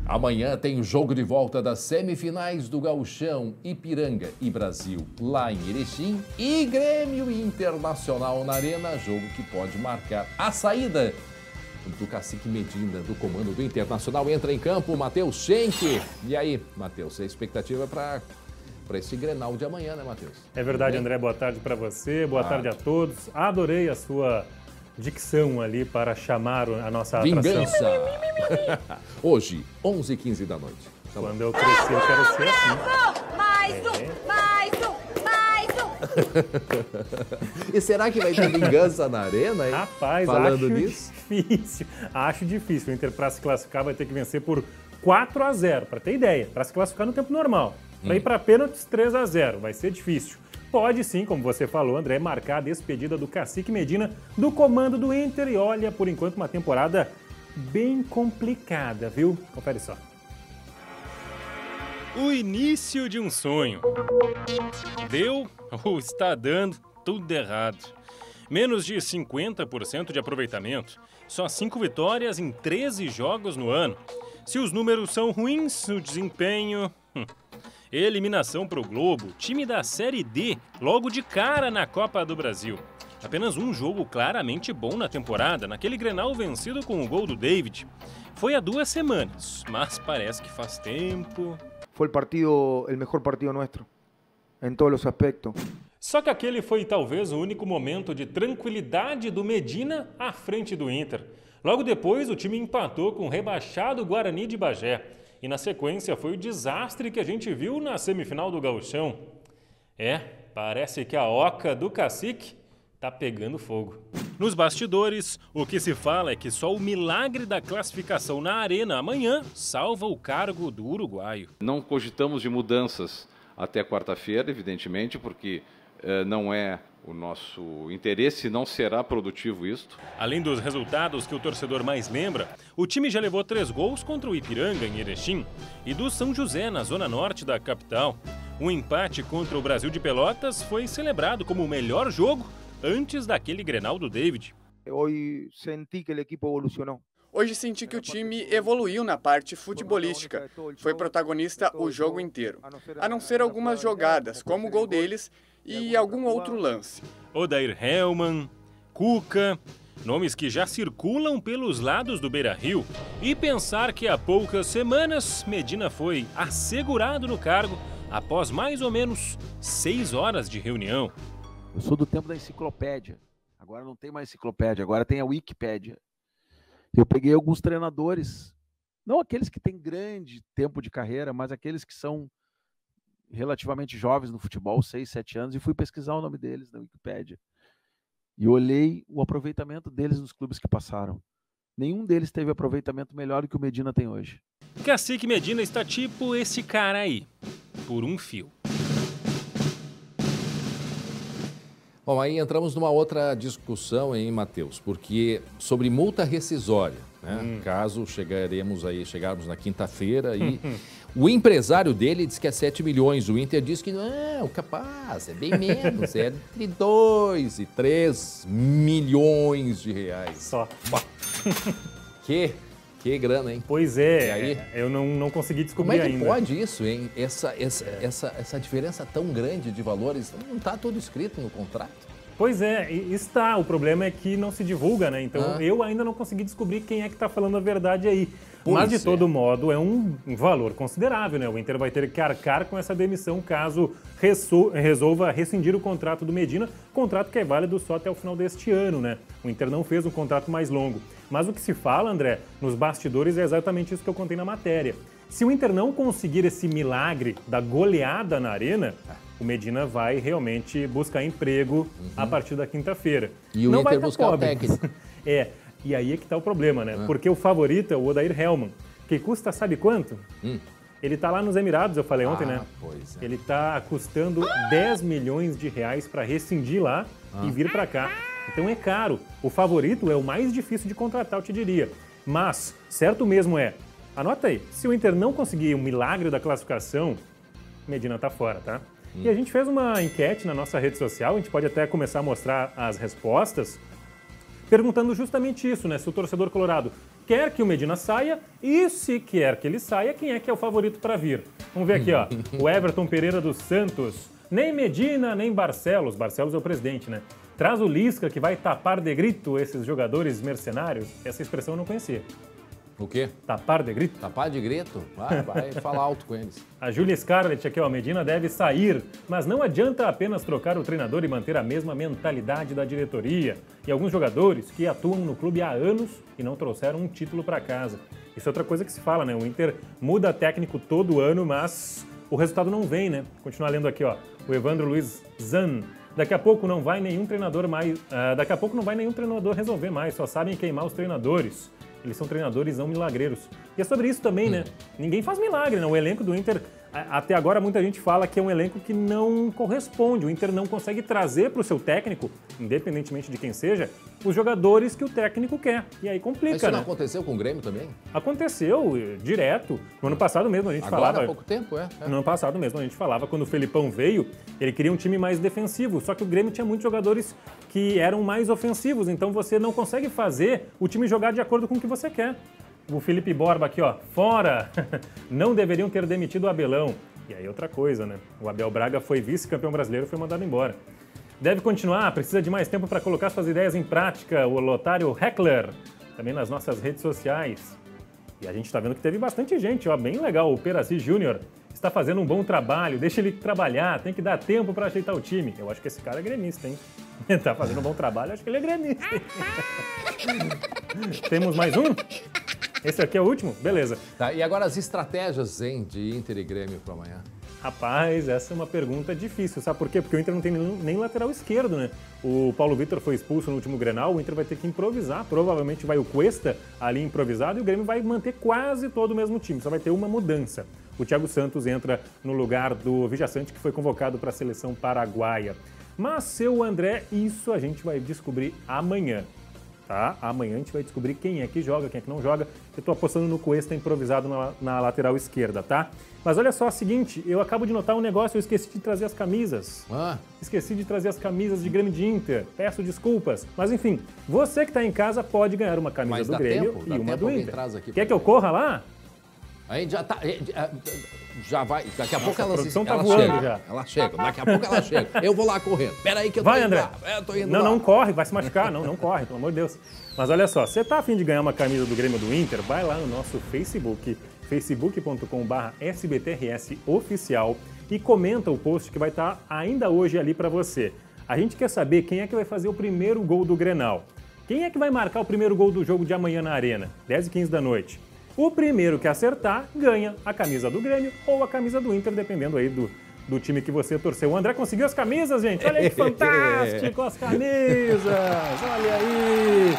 Amanhã tem o jogo de volta das semifinais do Gauchão, Ipiranga e Brasil, lá em Erechim, e Grêmio Internacional na Arena, jogo que pode marcar a saída do Cacique Medina, do comando do Internacional. Entra em campo Matheus Schenck. E aí, Matheus, a expectativa para esse Grenal de amanhã, né, Matheus? É verdade, André, boa tarde para você, boa tarde a todos. Adorei a sua dicção ali para chamar a nossa vingança. Atração. Hoje, 11h15 da noite. Tá. Quando eu crescer, eu quero ser assim. Mais um. E será que vai ter vingança na Arena, hein? Rapaz, falando acho nisso? Difícil. Acho difícil. O Inter, para se classificar, vai ter que vencer por 4-0. Para ter ideia, para se classificar no tempo normal. Para ir para pênaltis, 3-0. Vai ser difícil. Pode sim, como você falou, André, marcar a despedida do Cacique Medina do comando do Inter. E olha, por enquanto, uma temporada bem complicada, viu? Confere só. O início de um sonho. Deu ou está dando tudo errado. Menos de 50% de aproveitamento. Só 5 vitórias em 13 jogos no ano. Se os números são ruins, o desempenho... Eliminação para o Globo, time da Série D, logo de cara na Copa do Brasil. Apenas um jogo claramente bom na temporada, naquele Grenal vencido com o gol do David. Foi há 2 semanas, mas parece que faz tempo. Foi o melhor partido nosso, em todos os aspectos. Só que aquele foi talvez o único momento de tranquilidade do Medina à frente do Inter. Logo depois, o time empatou com o rebaixado Guarani de Bagé. E na sequência foi o desastre que a gente viu na semifinal do Gauchão. Parece que a oca do Cacique tá pegando fogo. Nos bastidores, o que se fala é que só o milagre da classificação na Arena amanhã salva o cargo do uruguaio. Não cogitamos de mudanças até quarta-feira, evidentemente, porque não é o nosso interesse, não será produtivo isto. Além dos resultados que o torcedor mais lembra, o time já levou 3 gols contra o Ipiranga em Erechim e do São José, na zona norte da capital. Um empate contra o Brasil de Pelotas foi celebrado como o melhor jogo antes daquele Grenal do David. Hoje senti que o equipo evolucionou. Hoje senti que o time evoluiu na parte futebolística. Foi protagonista o jogo inteiro. A não ser algumas jogadas, como o gol deles e algum outro lance. Odair Hellmann, Cuca, nomes que já circulam pelos lados do Beira-Rio. E pensar que há poucas semanas Medina foi assegurado no cargo após mais ou menos 6 horas de reunião. Eu sou do tempo da enciclopédia. Agora não tem mais enciclopédia, agora tem a Wikipédia. Eu peguei alguns treinadores, não aqueles que têm grande tempo de carreira, mas aqueles que são relativamente jovens no futebol, 6, 7 anos, e fui pesquisar o nome deles na Wikipédia. E olhei o aproveitamento deles nos clubes que passaram. Nenhum deles teve aproveitamento melhor do que o Medina tem hoje. Cacique Medina está tipo esse cara aí, por um fio. Bom, aí entramos numa outra discussão, hein, Matheus? Porque sobre multa rescisória, né? Caso chegarmos na quinta-feira e o empresário dele diz que é 7 milhões, o Inter diz que não, capaz, é bem menos, é entre 2 e 3 milhões de reais. Só. Que grana, hein? Pois é, e aí, eu não consegui descobrir ainda. Como é que pode isso, hein? Essa diferença tão grande de valores, não está tudo escrito no contrato? Pois é, está. O problema é que não se divulga, né? Então eu ainda não consegui descobrir quem é que está falando a verdade aí. Mas, de todo modo, é um valor considerável, né? O Inter vai ter que arcar com essa demissão caso resolva rescindir o contrato do Medina, contrato que é válido só até o final deste ano, né? O Inter não fez um contrato mais longo. Mas o que se fala, André, nos bastidores é exatamente isso que eu contei na matéria. Se o Inter não conseguir esse milagre da goleada na Arena, o Medina vai realmente buscar emprego a partir da quinta-feira. E o Inter buscar o técnico. E aí é que está o problema, né? Porque o favorito é o Odair Hellmann, que custa sabe quanto? Ele está lá nos Emirados, eu falei ontem, né? Pois é. Ele está custando 10 milhões de reais para rescindir lá e vir para cá. Então é caro. O favorito é o mais difícil de contratar, eu te diria. Mas, certo mesmo é, anota aí, se o Inter não conseguir o milagre da classificação, Medina está fora, tá? E a gente fez uma enquete na nossa rede social, a gente pode até começar a mostrar as respostas, perguntando justamente isso, né? Se o torcedor colorado quer que o Medina saia e, se quer que ele saia, quem é que é o favorito para vir? Vamos ver aqui, ó. O Everton Pereira dos Santos. Nem Medina, nem Barcelos. Barcelos é o presidente, né? Traz o Lisca, que vai tapar de grito esses jogadores mercenários. Essa expressão eu não conhecia. O quê? Tapar de grito? Tapar de grito? Vai falar alto com eles. A Júlia Scarlett aqui, ó, Medina deve sair, mas não adianta apenas trocar o treinador e manter a mesma mentalidade da diretoria. E alguns jogadores que atuam no clube há anos e não trouxeram um título para casa. Isso é outra coisa que se fala, né? O Inter muda técnico todo ano, mas o resultado não vem, né? Continuar lendo aqui, ó. O Evandro Luiz Zan. Daqui a pouco não vai nenhum treinador resolver mais, só sabem queimar os treinadores. Eles são treinadores não milagreiros. E é sobre isso também, né? Ninguém faz milagre, né? O elenco do Inter, até agora muita gente fala que é um elenco que não corresponde. O Inter não consegue trazer para o seu técnico, independentemente de quem seja, os jogadores que o técnico quer. E aí complica, Mas isso né? não aconteceu com o Grêmio também? Aconteceu, direto. No ano passado mesmo a gente falava... Agora há pouco tempo, No ano passado mesmo a gente falava, quando o Felipão veio, ele queria um time mais defensivo, só que o Grêmio tinha muitos jogadores que eram mais ofensivos, então você não consegue fazer o time jogar de acordo com o que você quer. O Felipe Borba aqui, ó, fora! Não deveriam ter demitido o Abelão. E aí outra coisa, né? O Abel Braga foi vice-campeão brasileiro e foi mandado embora. Deve continuar, precisa de mais tempo para colocar suas ideias em prática. O Lotário Heckler, também nas nossas redes sociais. E a gente está vendo que teve bastante gente, ó, bem legal. O Peraci Júnior está fazendo um bom trabalho, deixa ele trabalhar, tem que dar tempo para ajeitar o time. Eu acho que esse cara é gremista, hein? Tá fazendo um bom trabalho, acho que ele é gremista. Temos mais um? Esse aqui é o último? Beleza. Tá, e agora as estratégias, hein, de Inter e Grêmio para amanhã? Rapaz, essa é uma pergunta difícil, sabe por quê? Porque o Inter não tem nem lateral esquerdo, né? O Paulo Vitor foi expulso no último Grenal, o Inter vai ter que improvisar, provavelmente vai o Cuesta ali improvisado e o Grêmio vai manter quase todo o mesmo time, só vai ter uma mudança. O Thiago Santos entra no lugar do Vijaçante, que foi convocado para a seleção paraguaia. Mas, seu André, isso a gente vai descobrir amanhã. Tá? Amanhã a gente vai descobrir quem é que joga, quem é que não joga. Eu tô apostando no Cuesta improvisado na lateral esquerda, tá? Mas olha só, é o seguinte, eu acabo de notar um negócio, eu esqueci de trazer as camisas. Esqueci de trazer as camisas de Grêmio de Inter. Peço desculpas. Mas enfim, você que tá em casa pode ganhar uma camisa do Grêmio e uma do Inter. Quer que eu corra lá? A gente já tá... Já vai... Daqui a pouco ela chega. Já. Ela chega. Daqui a pouco ela chega. Eu vou lá correndo. Pera aí que eu tô indo André. Lá. Eu tô indo não, lá. Não corre, vai se machucar. Não corre, pelo amor de Deus. Mas olha só, você tá a fim de ganhar uma camisa do Grêmio do Inter? Vai lá no nosso Facebook, facebook.com/SBTRS-oficial e comenta o post que vai estar ainda hoje ali para você. A gente quer saber quem é que vai fazer o primeiro gol do Grenal. Quem é que vai marcar o primeiro gol do jogo de amanhã na Arena? 10h15 da noite. O primeiro que acertar ganha a camisa do Grêmio ou a camisa do Inter, dependendo aí do time que você torceu. O André conseguiu as camisas, gente. Olha aí que fantástico, as camisas. Olha aí.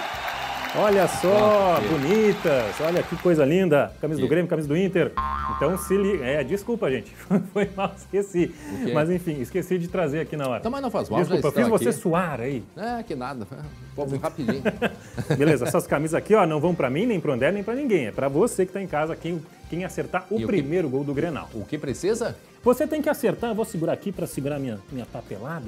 Olha só, bonitas. Olha que coisa linda. Camisa do Grêmio, camisa do Inter. Então se liga. Desculpa, gente. Foi mal, esqueci. Mas enfim, esqueci de trazer aqui na hora. Não, mas não faz mal. Desculpa, fiz você suar aí. Que nada. Vamos rapidinho. Beleza, essas camisas aqui, ó, não vão pra mim, nem pro André, nem pra ninguém. É pra você que tá em casa, quem acertar o primeiro gol do Grenal. O que precisa? Você tem que acertar, vou segurar aqui para segurar minha papelada,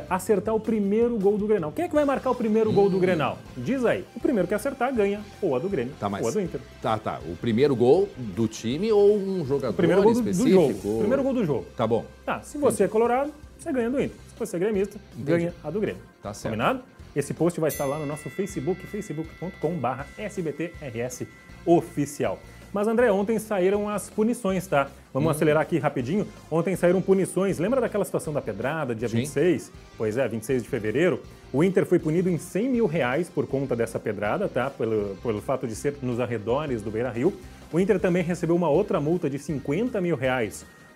acertar o primeiro gol do Grenal. Quem é que vai marcar o primeiro gol do Grenal? Diz aí, o primeiro que acertar ganha ou a do Grêmio ou a do Inter. Tá, o primeiro gol do time ou um jogador o primeiro gol específico? Do jogo. O primeiro gol do jogo. Tá bom. Tá, se você é colorado, você ganha do Inter. Se você é gremista, ganha a do Grêmio. Tá certo. Combinado? Esse post vai estar lá no nosso Facebook, facebook.com/SBTRS-oficial. Mas, André, ontem saíram as punições, tá? Vamos acelerar aqui rapidinho. Ontem saíram punições. Lembra daquela situação da pedrada, dia 26? Pois é, 26 de fevereiro. O Inter foi punido em R$100 mil por conta dessa pedrada, tá? Pelo fato de ser nos arredores do Beira-Rio. O Inter também recebeu uma outra multa de R$50 mil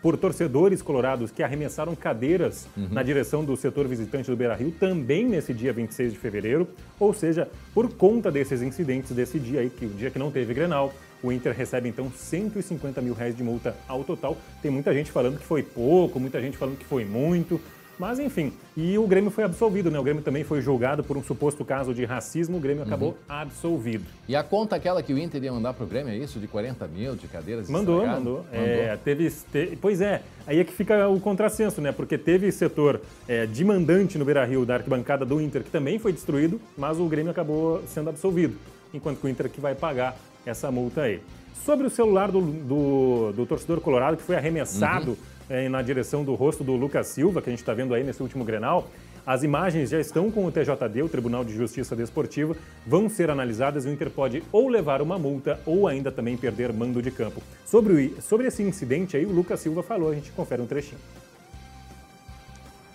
por torcedores colorados que arremessaram cadeiras na direção do setor visitante do Beira-Rio, também nesse dia 26 de fevereiro. Ou seja, por conta desses incidentes desse dia aí, que o dia que não teve Grenal, o Inter recebe, então, R$150 mil de multa ao total. Tem muita gente falando que foi pouco, muita gente falando que foi muito. Mas, enfim, e o Grêmio foi absolvido, né? O Grêmio também foi julgado por um suposto caso de racismo, o Grêmio acabou absolvido. E a conta aquela que o Inter ia mandar pro Grêmio, é isso? De 40 mil, de cadeiras Mandou. Pois é, aí é que fica o contrassenso, né? Porque teve setor de mandante no Beira-Rio, da arquibancada do Inter, que também foi destruído, mas o Grêmio acabou sendo absolvido, enquanto que o Inter que vai pagar essa multa aí. Sobre o celular do torcedor colorado, que foi arremessado na direção do rosto do Lucas Silva, que a gente está vendo aí nesse último Grenal, as imagens já estão com o TJD, o Tribunal de Justiça Desportiva, vão ser analisadas e o Inter pode ou levar uma multa ou ainda também perder mando de campo. Sobre esse incidente aí, o Lucas Silva falou, a gente confere um trechinho.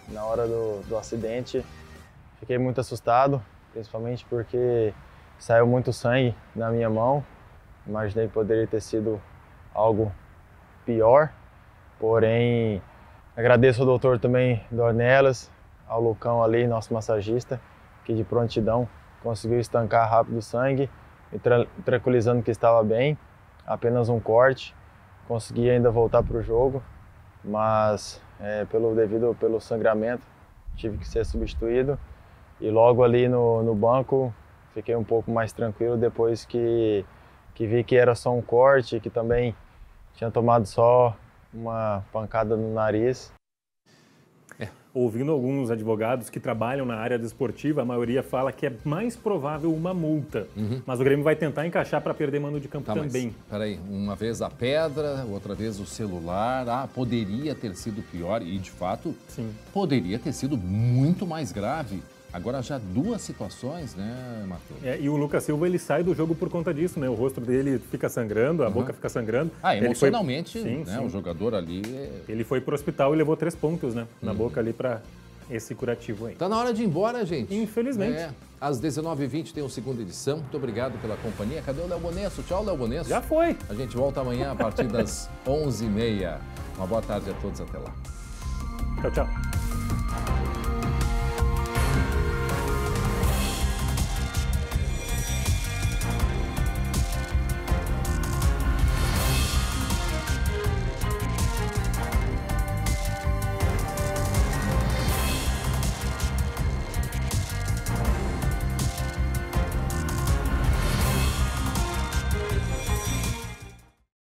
Na hora do acidente, fiquei muito assustado, principalmente porque saiu muito sangue na minha mão. Imaginei que poderia ter sido algo pior, porém agradeço ao doutor também Dornelas, ao Lucão ali, nosso massagista, que de prontidão conseguiu estancar rápido o sangue, me tranquilizando que estava bem, apenas um corte, consegui ainda voltar para o jogo, mas pelo sangramento tive que ser substituído e logo ali no banco fiquei um pouco mais tranquilo depois que vi que era só um corte, que também tinha tomado só uma pancada no nariz. Ouvindo alguns advogados que trabalham na área desportiva, a maioria fala que é mais provável uma multa. Mas o Grêmio vai tentar encaixar para perder mando de campo também. Mas, peraí, uma vez a pedra, outra vez o celular. Poderia ter sido pior e, de fato, poderia ter sido muito mais grave. Agora já duas situações, né, Matheus? E o Lucas Silva, ele sai do jogo por conta disso, né? O rosto dele fica sangrando, a boca fica sangrando. Emocionalmente, o jogador ali... Ele foi pro hospital e levou 3 pontos, né? Na boca ali para esse curativo aí. Tá na hora de ir embora, gente. Infelizmente. Às 19h20 tem a segunda edição. Muito obrigado pela companhia. Cadê o Léo Bonesso? Tchau, Léo Bonesso. Já foi. A gente volta amanhã a partir das 11h30. Uma boa tarde a todos. Até lá. Tchau, tchau.